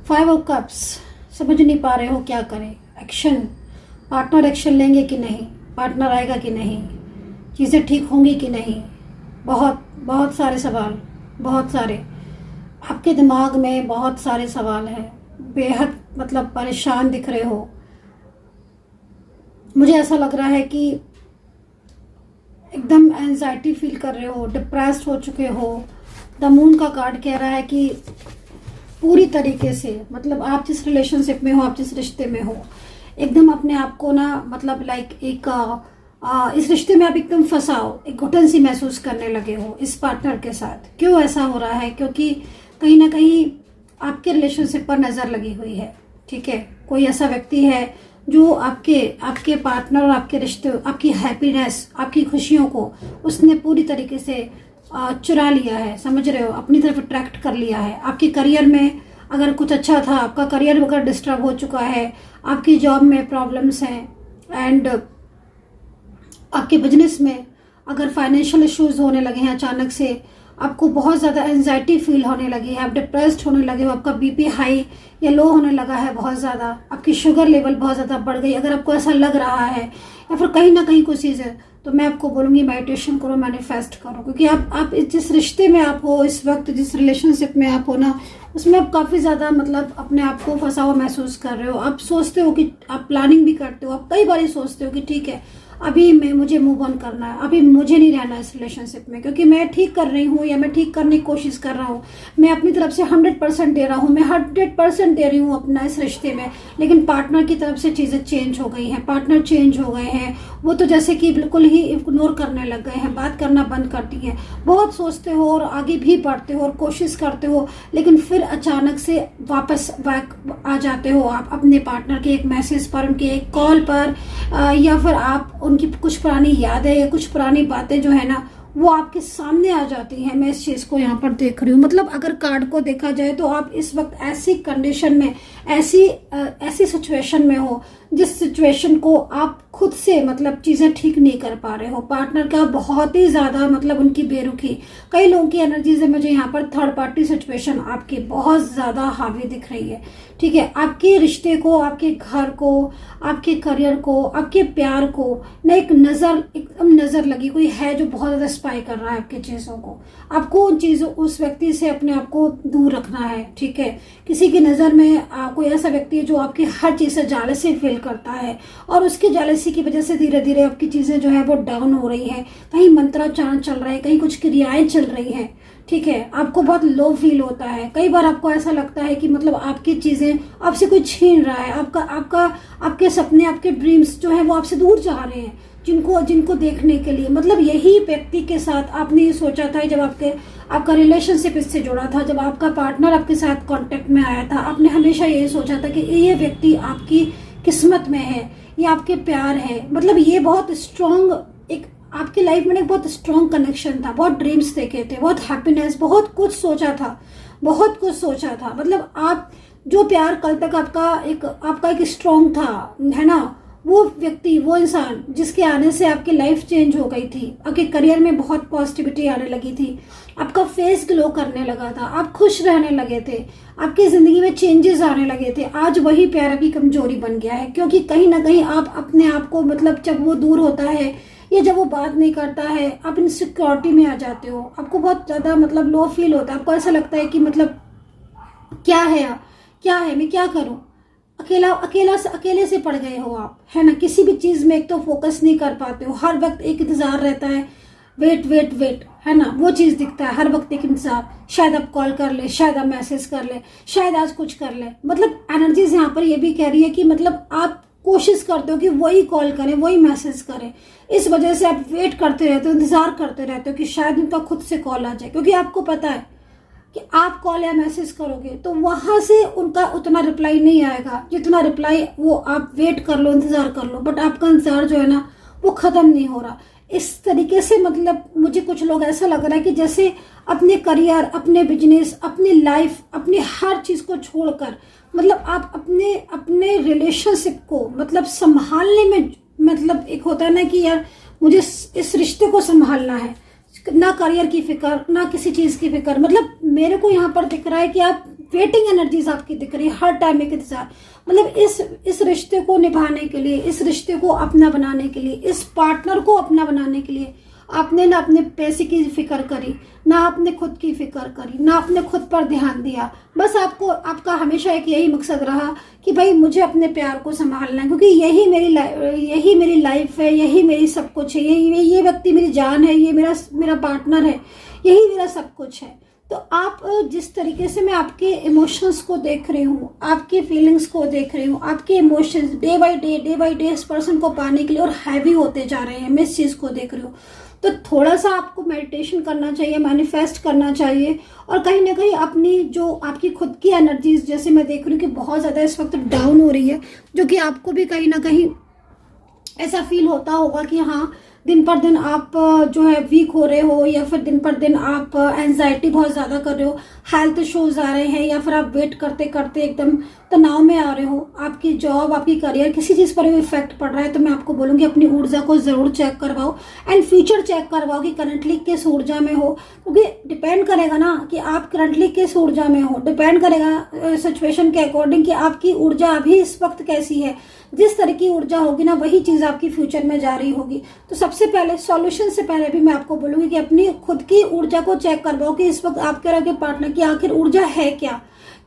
5 ऑफ कप्स, समझ नहीं पा रहे हो क्या करें। एक्शन, पार्टनर एक्शन लेंगे कि नहीं, पार्टनर आएगा कि नहीं, चीज़ें ठीक होंगी कि नहीं, बहुत सारे सवाल, बहुत सारे आपके दिमाग में, बहुत सारे सवाल हैं, बेहद मतलब परेशान दिख रहे हो। मुझे ऐसा लग रहा है कि एकदम एंजाइटी फील कर रहे हो, डिप्रेस्ड हो चुके हो। द मून का कार्ड कह रहा है कि पूरी तरीके से, मतलब आप जिस रिलेशनशिप में हो, आप जिस रिश्ते में हो, एकदम अपने आप को ना, मतलब लाइक एक इस रिश्ते में आप एकदम फंसाओ, एक घुटन सी महसूस करने लगे हो इस पार्टनर के साथ। क्यों ऐसा हो रहा है? क्योंकि कहीं ना कहीं आपके रिलेशनशिप पर नजर लगी हुई है, ठीक है। कोई ऐसा व्यक्ति है जो आपके पार्टनर और आपके रिश्ते, आपकी हैप्पीनेस, आपकी खुशियों को उसने पूरी तरीके से चुरा लिया है, समझ रहे हो, अपनी तरफ अट्रैक्ट कर लिया है। आपके करियर में अगर कुछ अच्छा था, आपका करियर अगर डिस्टर्ब हो चुका है, आपकी जॉब में प्रॉब्लम्स हैं, एंड आपके बिजनेस में अगर फाइनेंशियल इश्यूज होने लगे हैं, अचानक से आपको बहुत ज़्यादा एंजाइटी फील होने लगी है, आप डिप्रेस्ड होने लगे हो, आपका बीपी हाई या लो होने लगा है बहुत ज़्यादा, आपकी शुगर लेवल बहुत ज़्यादा बढ़ गई, अगर आपको ऐसा लग रहा है या फिर कहीं ना कहीं कुछ चीज़ है, तो मैं आपको बोलूँगी मेडिटेशन करो, मैनिफेस्ट करो। क्योंकि आप जिस रिश्ते में आप हो इस वक्त, जिस रिलेशनशिप में आप हो ना, उसमें आप काफ़ी ज़्यादा मतलब अपने आप को फंसा हुआ महसूस कर रहे हो। आप सोचते हो कि आप प्लानिंग भी करते हो, आप कई बार सोचते हो कि ठीक है अभी मुझे मूव ऑन करना है, अभी मुझे नहीं रहना इस रिलेशनशिप में, क्योंकि मैं ठीक कर रही हूँ या मैं ठीक करने की कोशिश कर रहा हूँ, मैं अपनी तरफ से 100% दे रहा हूँ, मैं 100% दे रही हूँ अपना इस रिश्ते में, लेकिन पार्टनर की तरफ से चीज़ें चेंज हो गई हैं, पार्टनर चेंज हो गए हैं, वो तो जैसे कि बिल्कुल ही इग्नोर करने लग गए हैं, बात करना बंद कर दी है। बहुत सोचते हो और आगे भी बढ़ते हो और कोशिश करते हो, लेकिन फिर अचानक से वापस बैक आ जाते हो आप अपने पार्टनर के एक मैसेज पर, उनके एक कॉल पर, या फिर आप उनकी कुछ पुरानी यादें या कुछ पुरानी बातें जो है ना वो आपके सामने आ जाती हैं। मैं इस चीज़ को यहाँ पर देख रही हूँ। मतलब अगर कार्ड को देखा जाए तो आप इस वक्त ऐसी कंडीशन में, ऐसी सिचुएशन में हो जिस सिचुएशन को आप खुद से मतलब चीज़ें ठीक नहीं कर पा रहे हो। पार्टनर का बहुत ही ज़्यादा मतलब उनकी बेरुखी, कई लोगों की एनर्जी से मुझे यहाँ पर थर्ड पार्टी सिचुएशन आपकी बहुत ज़्यादा हावी दिख रही है। ठीक है, आपके रिश्ते को, आपके घर को, आपके करियर को, आपके प्यार को न एक नज़र, एकदम नज़र लगी कोई है जो बहुत ज़्यादा स्पाई कर रहा है आपकी चीज़ों को। आपको उन चीज़ों, उस व्यक्ति से अपने आप को दूर रखना है। ठीक है, किसी की नज़र में कोई ऐसा व्यक्ति है जो आपकी हर चीज़ से जालसी फील करता है और उसकी जालसी की वजह से धीरे धीरे आपकी चीज़ें जो है वो डाउन हो रही है। कहीं मंत्राचारण चल रहा है, कहीं कुछ क्रियाएं चल रही हैं। ठीक है, आपको बहुत लो फील होता है। कई बार आपको ऐसा लगता है कि मतलब आपकी चीज़ें आपसे कोई छीन रहा है, आपके सपने, आपके ड्रीम्स जो है वो आपसे दूर जा रहे हैं, जिनको देखने के लिए। मतलब यही व्यक्ति के साथ आपने ये सोचा था जब आपका रिलेशनशिप इससे जुड़ा था, जब आपका पार्टनर आपके साथ कांटेक्ट में आया था, आपने हमेशा यही सोचा था कि ये व्यक्ति आपकी किस्मत में है, ये आपके प्यार है। मतलब ये बहुत स्ट्रॉन्ग, एक आपकी लाइफ में एक बहुत स्ट्रॉन्ग कनेक्शन था, बहुत ड्रीम्स देखे थे, बहुत हैप्पीनेस, बहुत कुछ सोचा था, बहुत कुछ सोचा था। मतलब आप जो प्यार कल तक आपका एक स्ट्रॉन्ग था, है ना, वो व्यक्ति, वो इंसान जिसके आने से आपकी लाइफ चेंज हो गई थी, आपके करियर में बहुत पॉजिटिविटी आने लगी थी, आपका फेस ग्लो करने लगा था, आप खुश रहने लगे थे, आपकी जिंदगी में चेंजेस आने लगे थे। आज वही प्यार की कमजोरी बन गया है, क्योंकि कहीं ना कहीं आप अपने आप को, मतलब जब वो दूर होता है या जब वो बात नहीं करता है, आप इनसिक्योरिटी में आ जाते हो, आपको बहुत ज़्यादा मतलब लो फील होता है। आपको ऐसा लगता है कि मतलब क्या है, मैं क्या करूं, अकेले से पड़ गए हो आप, है ना। किसी भी चीज़ में एक तो फोकस नहीं कर पाते हो, हर वक्त एक इंतजार रहता है, वेट, है ना, वो चीज़ दिखता है हर वक्त, एक इंतजार, शायद आप कॉल कर ले, शायद आप मैसेज कर ले, शायद आज कुछ कर ले। मतलब एनर्जीज यहाँ पर ये भी कह रही है कि मतलब आप कोशिश करते हो कि वही कॉल करें, वही मैसेज करें। इस वजह से आप वेट करते रहते हो, इंतजार करते रहते हो कि शायद उनका खुद से कॉल आ जाए, क्योंकि आपको पता है कि आप कॉल या मैसेज करोगे तो वहां से उनका उतना रिप्लाई नहीं आएगा जितना रिप्लाई वो आप वेट कर लो, इंतजार कर लो, बट आपका इंतजार जो है ना वो खत्म नहीं हो रहा। इस तरीके से मतलब मुझे कुछ लोग ऐसा लग रहा है कि जैसे अपने करियर, अपने बिजनेस, अपनी लाइफ, अपनी हर चीज को छोड़कर मतलब आप अपने रिलेशनशिप को मतलब संभालने में, मतलब एक होता है ना कि यार मुझे इस रिश्ते को संभालना है, ना करियर की फिक्र, ना किसी चीज की फिक्र। मतलब मेरे को यहाँ पर दिख रहा है कि आप वेटिंग एनर्जीज आपकी दिख रही है, हर टाइम एक इंतजार। मतलब इस रिश्ते को निभाने के लिए, इस रिश्ते को अपना बनाने के लिए, इस पार्टनर को अपना बनाने के लिए आपने ना अपने पैसे की फिक्र करी, ना आपने खुद की फिक्र करी, ना आपने खुद पर ध्यान दिया। बस आपका हमेशा एक यही मकसद रहा कि भाई मुझे अपने प्यार को संभालना है, क्योंकि यही मेरी लाइफ है, यही मेरी सब कुछ है, ये व्यक्ति मेरी जान है, ये मेरा पार्टनर है, यही मेरा सब कुछ है। तो आप जिस तरीके से मैं आपके इमोशंस को देख रही हूँ, आपके फीलिंग्स को देख रही हूँ, आपके इमोशंस डे बाय डे इस पर्सन को पाने के लिए और हैवी होते जा रहे हैं, मैं इस चीज़ को देख रही हूँ। तो थोड़ा सा आपको मेडिटेशन करना चाहिए, मैनिफेस्ट करना चाहिए, और कहीं ना कहीं अपनी जो आपकी खुद की एनर्जीज, जैसे मैं देख रही हूँ कि बहुत ज़्यादा इस वक्त डाउन हो रही है, जो कि आपको भी कहीं ना कहीं ऐसा फील होता होगा कि हाँ दिन पर दिन आप जो है वीक हो रहे हो, या फिर दिन पर दिन आप एंजाइटी बहुत ज़्यादा कर रहे हो, हेल्थ इश्यूज आ रहे हैं, या फिर आप वेट करते करते एकदम तनाव में आ रहे हो, आपकी जॉब, आपकी करियर, किसी चीज़ पर भी इफेक्ट पड़ रहा है। तो मैं आपको बोलूँगी अपनी ऊर्जा को ज़रूर चेक करवाओ एंड फ्यूचर चेक करवाओ कि करंटली किस ऊर्जा में हो, क्योंकि डिपेंड करेगा ना कि आप करंटली किस ऊर्जा में हो, डिपेंड करेगा सिचुएशन के अकॉर्डिंग कि आपकी ऊर्जा अभी इस वक्त कैसी है। जिस तरह की ऊर्जा होगी ना वही चीज़ आपकी फ्यूचर में जा रही होगी। तो सबसे पहले सॉल्यूशन से पहले भी मैं आपको बोलूँगी कि अपनी खुद की ऊर्जा को चेक करवाओ कि इस वक्त आपके और आपके पार्टनर की आखिर ऊर्जा है क्या,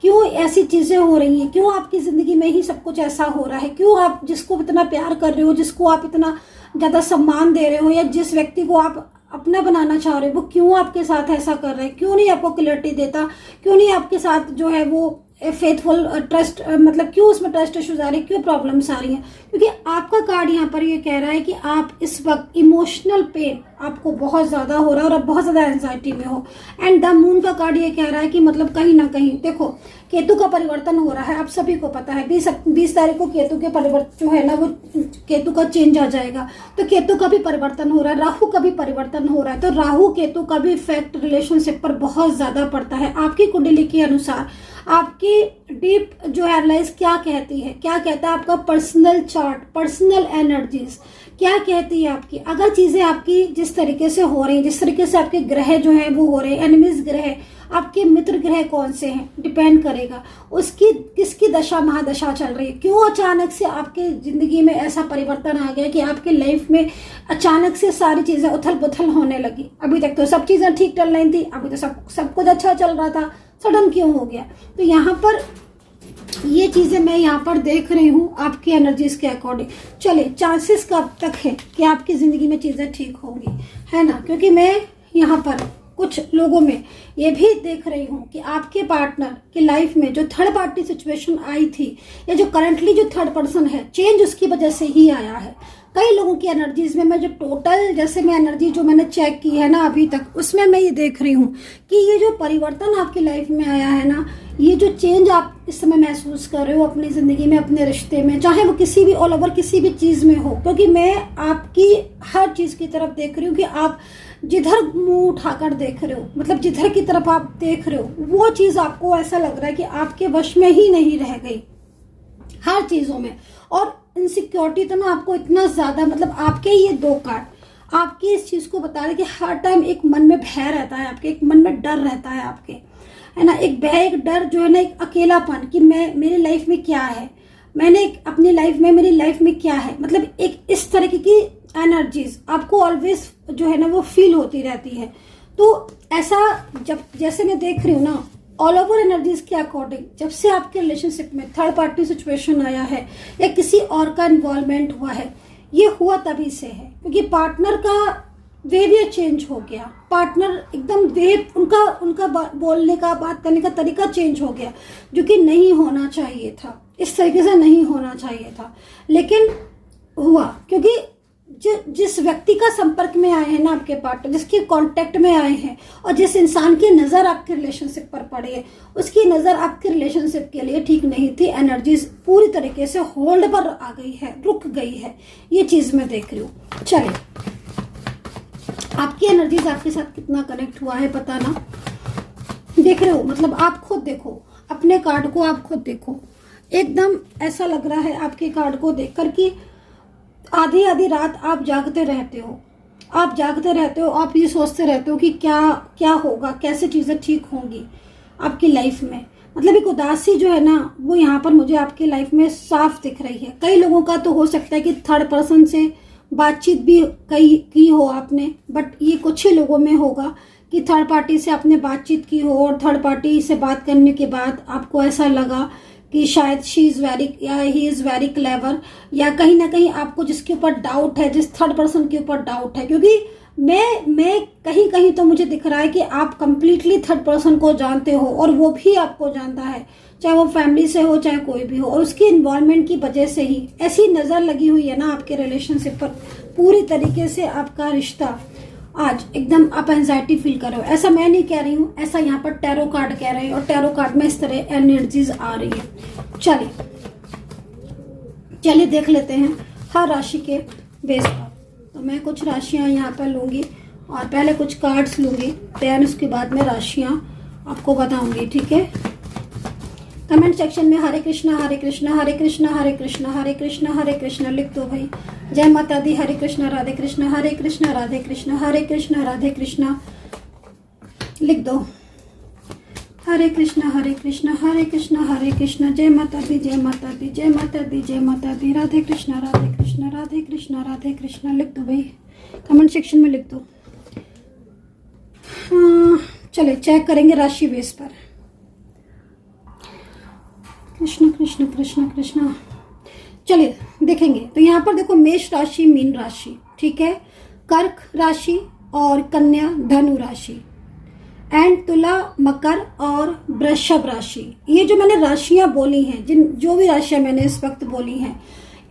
क्यों ऐसी चीजें हो रही हैं, क्यों आपकी जिंदगी में ही सब कुछ ऐसा हो रहा है, क्यों आप जिसको इतना प्यार कर रहे हो, जिसको आप इतना ज़्यादा सम्मान दे रहे हो, या जिस व्यक्ति को आप अपना बनाना चाह रहे हो वो क्यों आपके साथ ऐसा कर रहे हैं, क्यों नहीं आपको क्लियरिटी देता, क्यों नहीं आपके साथ जो है वो फेथफुल ट्रस्ट, मतलब क्यों उसमें ट्रस्ट इश्यूज आ रही है, क्यों प्रॉब्लम्स आ रही हैं। क्योंकि आपका कार्ड यहाँ पर ये कह रहा है कि आप इस वक्त इमोशनल पेन आपको बहुत ज़्यादा हो रहा है और आप बहुत ज़्यादा एंजाइटी में हो। एंड द मून का कार्ड ये कह रहा है कि मतलब कहीं ना कहीं देखो केतु का परिवर्तन हो रहा है, आप सभी को पता है 20 तारीख को केतु के परिवर्तन जो है ना वो केतु का चेंज आ जाएगा। तो केतु का भी परिवर्तन हो रहा है, राहु का भी परिवर्तन हो रहा है। तो राहु केतु का भी इफेक्ट रिलेशनशिप पर बहुत ज्यादा पड़ता है। आपकी कुंडली के अनुसार आपकी डीप जो एनालाइज क्या कहती है, क्या कहता है आपका पर्सनल चार्ट, पर्सनल एनर्जीज क्या कहती है आपकी। अगर चीजें आपकी जिस तरीके से हो रही है, जिस तरीके से आपके ग्रह जो है वो हो रहे हैं, एनिमीज ग्रह, आपके मित्र ग्रह कौन से हैं डिपेंड करेगा उसकी किसकी दशा महादशा चल रही है। क्यों अचानक से आपके जिंदगी में ऐसा परिवर्तन आ गया कि आपके लाइफ में अचानक से सारी चीजें उथल पुथल होने लगी। अभी तक तो सब चीजें ठीक चल रही थी, अभी तो सब कुछ अच्छा चल रहा था, सडन क्यों हो गया। तो यहाँ पर ये चीजें मैं यहाँ पर देख रही हूँ आपकी एनर्जीज के अकॉर्डिंग। चले चांसेस कब तक है कि आपकी जिंदगी में चीजें ठीक होंगी, है ना। क्योंकि मैं यहाँ पर कुछ लोगों में ये भी देख रही हूँ कि आपके पार्टनर की लाइफ में जो थर्ड पार्टी सिचुएशन आई थी, या जो करंटली जो थर्ड पर्सन है, चेंज उसकी वजह से ही आया है। कई लोगों की एनर्जीज में मैं जो टोटल जैसे मैं एनर्जी जो मैंने चेक की है ना अभी तक, उसमें मैं ये देख रही हूँ कि ये जो परिवर्तन आपकी लाइफ में आया है ना, ये जो चेंज आप इस समय महसूस कर रहे हो अपनी जिंदगी में, अपने रिश्ते में, चाहे वो किसी भी ऑल ओवर किसी भी चीज में हो। क्योंकि मैं आपकी हर चीज की तरफ देख रही हूँ कि आप जिधर मुंह उठाकर देख रहे हो, मतलब जिधर की तरफ आप देख रहे हो वो चीज आपको ऐसा लग रहा है कि आपके वश में ही नहीं रह गई हर चीजों में। और इनसिक्योरिटी तो ना आपको इतना ज्यादा, मतलब आपके ये दो कार्ड आपकी इस चीज को बता रहे कि हर टाइम एक मन में भय रहता है आपके, एक मन में डर रहता है आपके, है ना। एक भय, एक डर जो है ना, एक अकेलापन कि मैं मेरी लाइफ में क्या है, मैंने अपनी लाइफ में मेरी लाइफ में क्या है, मतलब एक इस तरीके की एनर्जीज आपको ऑलवेज जो है ना वो फील होती रहती है। तो ऐसा जब जैसे मैं देख रही हूँ ना ऑल ओवर एनर्जीज के अकॉर्डिंग, जब से आपके रिलेशनशिप में थर्ड पार्टी सिचुएशन आया है या किसी और का इन्वॉल्वमेंट हुआ है, ये हुआ तभी से है क्योंकि पार्टनर का बिहेवियर चेंज हो गया। पार्टनर एकदम उनका बोलने का, बात करने का तरीका चेंज हो गया, जो कि नहीं होना चाहिए था, इस तरीके से नहीं होना चाहिए था, लेकिन हुआ। क्योंकि जिस व्यक्ति का संपर्क में आए हैं ना आपके पार्टनर, जिसके कांटेक्ट में आए हैं और जिस इंसान की नजर आपके रिलेशनशिप पर पड़ी है, उसकी नजर आपके रिलेशनशिप के लिए ठीक नहीं थी। एनर्जीज पूरी तरीके से होल्ड पर आ गई है, रुक गई है, ये चीज मैं देख रही हूँ। चलिए आपकी एनर्जीज आपके साथ कितना कनेक्ट हुआ है पता ना, देख रहे हो, मतलब आप खुद देखो अपने कार्ड को, आप खुद देखो। एकदम ऐसा लग रहा है आपके कार्ड को देखकर कि आधी आधी रात आप जागते रहते हो, आप जागते रहते हो, आप ये सोचते रहते हो कि क्या क्या होगा, कैसे चीजें ठीक होंगी आपकी लाइफ में। मतलब एक उदासी जो है ना वो यहाँ पर मुझे आपकी लाइफ में साफ दिख रही है। कई लोगों का तो हो सकता है कि थर्ड पर्सन से बातचीत भी कई की हो आपने, बट ये कुछ ही लोगों में होगा कि थर्ड पार्टी से आपने बातचीत की हो और थर्ड पार्टी से बात करने के बाद आपको ऐसा लगा कि शायद शी इज वेरी या ही इज वेरी क्लेवर, या कहीं ना कहीं आपको जिसके ऊपर डाउट है, जिस थर्ड पर्सन के ऊपर डाउट है। क्योंकि मैं कहीं कहीं तो मुझे दिख रहा है कि आप कंप्लीटली थर्ड पर्सन को जानते हो और वो भी आपको जानता है, चाहे वो फैमिली से हो चाहे कोई भी हो, और उसकी इन्वॉल्वमेंट की वजह से ही ऐसी नजर लगी हुई है ना आपके रिलेशनशिप पर, पूरी तरीके से आपका रिश्ता आज एकदम आप एंजाइटी फील कर रहे हो। ऐसा मैं नहीं कह रही हूँ, ऐसा यहाँ पर टैरो कार्ड कह रहे हैं और टैरो कार्ड में इस तरह एनर्जीज आ रही है। चलिए देख लेते हैं हर राशि के बेस पर। तो मैं कुछ राशियां यहाँ पर लूंगी और पहले कुछ कार्ड्स लूंगी, देन उसके बाद में राशियां आपको बताऊंगी, ठीक है। कमेंट सेक्शन में हरे कृष्णा हरे कृष्णा हरे कृष्णा हरे कृष्णा हरे कृष्णा हरे कृष्णा लिख दो भाई। जय माता दी। हरे कृष्णा राधे कृष्णा हरे कृष्णा राधे कृष्णा हरे कृष्णा राधे कृष्णा लिख दो। हरे कृष्णा हरे कृष्णा हरे कृष्णा हरे कृष्णा। जय माता दी जय माता दी जय माता दी जय माता दी। राधे कृष्णा राधे कृष्णा राधे कृष्णा राधे कृष्णा लिख दो भाई, कमेंट सेक्शन में लिख दो। चले चेक करेंगे राशि बेस पर। कृष्ण कृष्ण कृष्ण कृष्ण। चलिए देखेंगे। तो यहाँ पर देखो मेष राशि, मीन राशि, ठीक है, कर्क राशि और कन्या धनु राशि, एंड तुला, मकर और वृषभ राशि। ये जो मैंने राशियां बोली हैं, जो भी राशियां मैंने इस वक्त बोली हैं,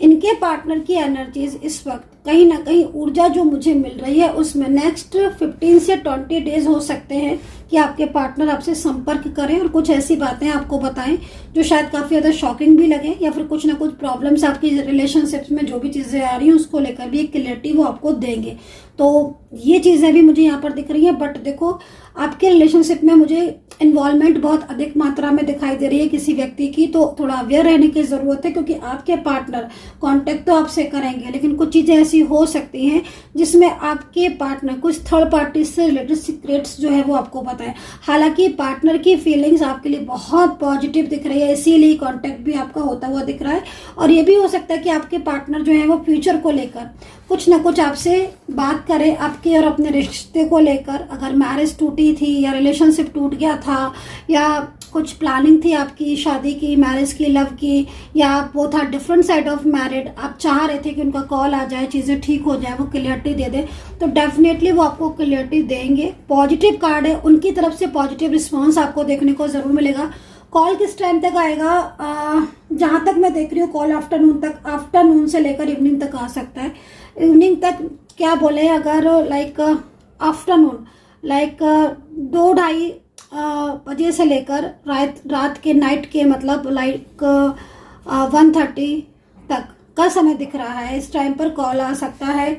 इनके पार्टनर की एनर्जीज इस वक्त कहीं ना कहीं ऊर्जा जो मुझे मिल रही है उसमें नेक्स्ट 15 से 20 डेज हो सकते हैं कि आपके पार्टनर आपसे संपर्क करें और कुछ ऐसी बातें आपको बताएं जो शायद काफी ज्यादा शॉकिंग भी लगे, या फिर कुछ ना कुछ प्रॉब्लम्स आपकी रिलेशनशिप्स में जो भी चीजें आ रही हैं उसको लेकर भी एक क्लियरिटी वो आपको देंगे। तो ये चीजें भी मुझे यहाँ पर दिख रही है। बट देखो आपके रिलेशनशिप में मुझे इन्वॉल्वमेंट बहुत अधिक मात्रा में दिखाई दे रही है किसी व्यक्ति की, तो थोड़ा अवेयर रहने की जरूरत है, क्योंकि आपके पार्टनर कांटेक्ट तो आपसे करेंगे लेकिन कुछ चीजें ऐसी हो सकती हैं जिसमें आपके पार्टनर कुछ थर्ड पार्टी से रिलेटेड सीक्रेट्स जो है वो आपको बताएं। हालांकि पार्टनर की फीलिंग्स आपके लिए बहुत पॉजिटिव दिख रही है, इसीलिए कांटेक्ट भी आपका होता हुआ दिख रहा है। और ये भी हो सकता है कि आपके पार्टनर जो है वो फ्यूचर को लेकर कुछ ना कुछ आपसे बात करें, आपके और अपने रिश्ते को लेकर। अगर मैरिज टूटी थी या रिलेशनशिप टूट गया था या कुछ प्लानिंग थी आपकी शादी की, मैरिज की, लव की, या वो था डिफरेंट साइड ऑफ मैरिड, आप चाह रहे थे कि उनका कॉल आ जाए, चीज़ें ठीक हो जाए, वो क्लियरिटी दे दे, तो डेफिनेटली वो आपको क्लियरिटी देंगे। पॉजिटिव कार्ड है, उनकी तरफ से पॉजिटिव रिस्पॉन्स आपको देखने को जरूर मिलेगा। कॉल किस टाइम तक आएगा? जहां तक मैं देख रही हूँ कॉल आफ्टरनून तक, आफ्टरनून से लेकर इवनिंग तक आ सकता है। इवनिंग तक क्या बोले, अगर लाइक आफ्टरनून लाइक 2-2:30 बजे से लेकर रात के नाइट के मतलब लाइक 1:30 तक का समय दिख रहा है। इस टाइम पर कॉल आ सकता है।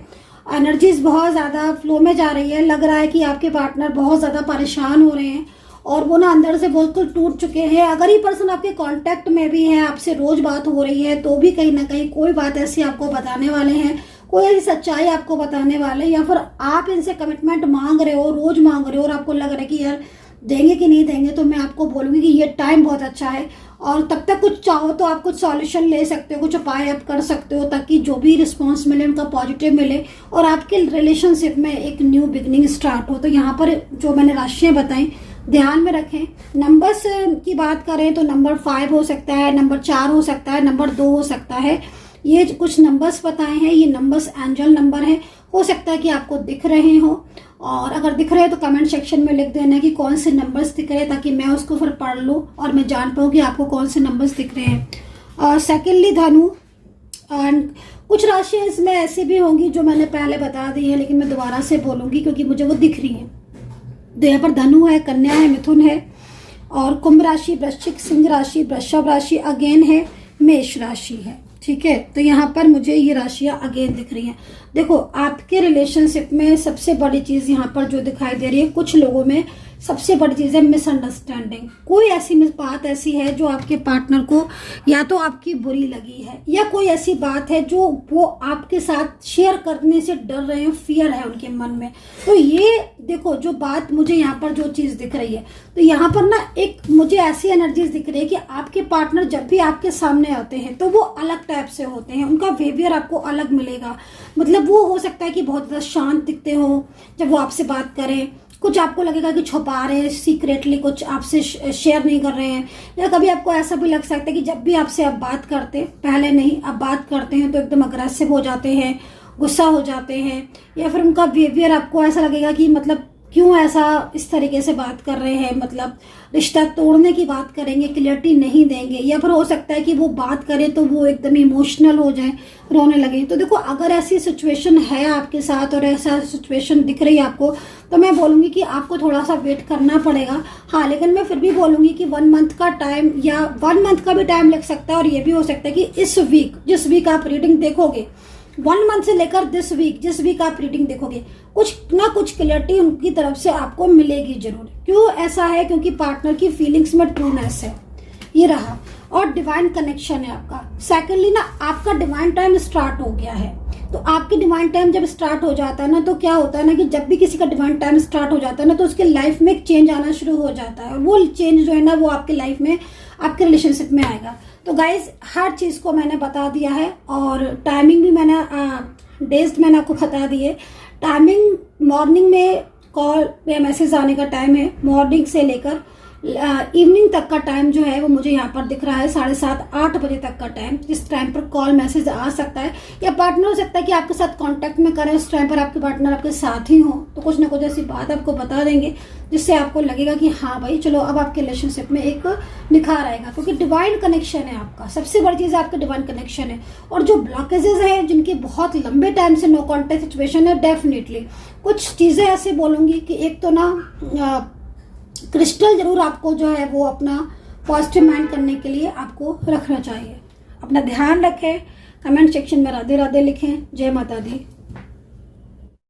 एनर्जीज बहुत ज़्यादा फ्लो में जा रही है। लग रहा है कि आपके पार्टनर बहुत ज़्यादा परेशान हो रहे हैं और वो ना अंदर से बिल्कुल टूट चुके हैं। अगर ये पर्सन आपके कांटेक्ट में भी है, आपसे रोज बात हो रही है, तो भी कहीं ना कहीं कोई बात ऐसी आपको बताने वाले हैं, कोई ऐसी सच्चाई आपको बताने वाले, या फिर आप इनसे कमिटमेंट मांग रहे हो, रोज मांग रहे हो और आपको लग रहा है कि यार देंगे कि नहीं देंगे। तो मैं आपको बोलूंगी कि ये टाइम बहुत अच्छा है और तब तक कुछ चाहो तो आप कुछ सॉल्यूशन ले सकते हो, कुछ उपाय आप कर सकते हो ताकि जो भी रिस्पॉन्स मिले उनका पॉजिटिव मिले और आपके रिलेशनशिप में एक न्यू बिगनिंग स्टार्ट हो। तो यहाँ पर जो मैंने राशियां बताई ध्यान में रखें। नंबर्स की बात करें तो नंबर 5 हो सकता है, नंबर 4 हो सकता है, नंबर 2 हो सकता है। ये कुछ नंबर्स बताए हैं, ये नंबर्स एंजल नंबर है। हो सकता है कि आपको दिख रहे हो, और अगर दिख रहे हैं तो कमेंट सेक्शन में लिख देना कि कौन से नंबर्स दिख रहे हैं ताकि मैं उसको फिर पढ़ लूँ और मैं जान पाऊँ कि आपको कौन से नंबर्स दिख रहे हैं। सेकेंडली धनु, एंड कुछ राशियाँ इसमें ऐसी भी होंगी जो मैंने पहले बता दी है लेकिन मैं दोबारा से बोलूँगी क्योंकि मुझे वो दिख रही हैं। तो यहाँ पर धनु है, कन्या है, मिथुन है और कुंभ राशि, वृश्चिक, सिंह राशि, वृषभ राशि अगेन है, मेष राशि है। ठीक है, तो यहाँ पर मुझे ये राशियां अगेन दिख रही हैं। देखो आपके रिलेशनशिप में सबसे बड़ी चीज यहाँ पर जो दिखाई दे रही है, कुछ लोगों में सबसे बड़ी चीज है मिसअंडरस्टैंडिंग। कोई ऐसी बात ऐसी है जो आपके पार्टनर को या तो आपकी बुरी लगी है या कोई ऐसी बात है जो वो आपके साथ शेयर करने से डर रहे हैं, फियर है उनके मन में। तो ये देखो जो बात मुझे यहाँ पर जो चीज दिख रही है, तो यहाँ पर ना एक मुझे ऐसी एनर्जीज दिख रही है कि आपके पार्टनर जब भी आपके सामने आते हैं तो वो अलग टाइप से होते हैं, उनका बिहेवियर आपको अलग मिलेगा। मतलब वो हो सकता है कि बहुत ज्यादा शांत दिखते हो जब वो आपसे बात करें, कुछ आपको लगेगा कि छुपा रहे हैं, सीक्रेटली कुछ आपसे शेयर नहीं कर रहे हैं, या कभी आपको ऐसा भी लग सकता है कि जब भी आपसे आप बात करते, पहले नहीं अब बात करते हैं तो एकदम अग्रेसिव हो जाते हैं, गुस्सा हो जाते हैं, या फिर उनका बिहेवियर आपको ऐसा लगेगा कि मतलब क्यों ऐसा इस तरीके से बात कर रहे हैं, मतलब रिश्ता तोड़ने की बात करेंगे, क्लियरिटी नहीं देंगे, या फिर हो सकता है कि वो बात करें तो वो एकदम इमोशनल हो जाए, रोने लगे। तो देखो अगर ऐसी सिचुएशन है आपके साथ और ऐसा सिचुएशन दिख रही है आपको, तो मैं बोलूंगी कि आपको थोड़ा सा वेट करना पड़ेगा। हाँ, लेकिन मैं फिर भी बोलूंगी कि 1 मंथ का टाइम या 1 मंथ का भी टाइम लग सकता है, और ये भी हो सकता है कि इस वीक जिस वीक आप रीडिंग देखोगे, 1 मंथ से लेकर दिस वीक जिस वीक आप रीडिंग देखोगे, कुछ ना कुछ क्लियरिटी उनकी तरफ से आपको मिलेगी जरूर। क्यों ऐसा है? क्योंकि पार्टनर की फीलिंग्स में ट्रूनेस है, ये रहा, और डिवाइन कनेक्शन है आपका। सेकेंडली ना आपका डिवाइन टाइम स्टार्ट हो गया है। तो आपकी डिवाइन टाइम जब स्टार्ट हो जाता है ना, तो क्या होता है ना कि जब भी किसी का डिवाइन टाइम स्टार्ट हो जाता है ना, तो उसके लाइफ में एक चेंज आना शुरू हो जाता है, और वो चेंज जो है ना वो आपके लाइफ में, आपके रिलेशनशिप में आएगा। तो गाइज हर चीज को मैंने बता दिया है, और टाइमिंग भी मैंने डेज मैंने आपको बता दी है। टाइमिंग मॉर्निंग में कॉल या मैसेज आने का टाइम है, मॉर्निंग से लेकर इवनिंग तक का टाइम जो है वो मुझे यहाँ पर दिख रहा है 7:30-8 बजे तक का टाइम, जिस टाइम पर कॉल मैसेज आ सकता है या पार्टनर हो सकता है कि आपके साथ कांटेक्ट में करें, उस टाइम पर आपके पार्टनर आपके साथ ही हो तो कुछ ना कुछ ऐसी बात आपको बता देंगे जिससे आपको लगेगा कि हाँ भाई चलो अब आपके रिलेशनशिप में एक निखार आएगा, क्योंकि डिवाइन कनेक्शन है आपका। सबसे बड़ी चीज़ आपका डिवाइन कनेक्शन है। और जो ब्लॉकेजेस हैं जिनकी बहुत लंबे टाइम से नो कॉन्टेक्ट सिचुएशन है, डेफिनेटली कुछ चीज़ें ऐसे बोलूँगी कि एक तो ना क्रिस्टल जरूर आपको जो है वो अपना पॉजिटिव माइंड करने के लिए आपको रखना चाहिए। अपना ध्यान रखें, कमेंट सेक्शन में राधे राधे लिखें। जय माता दी।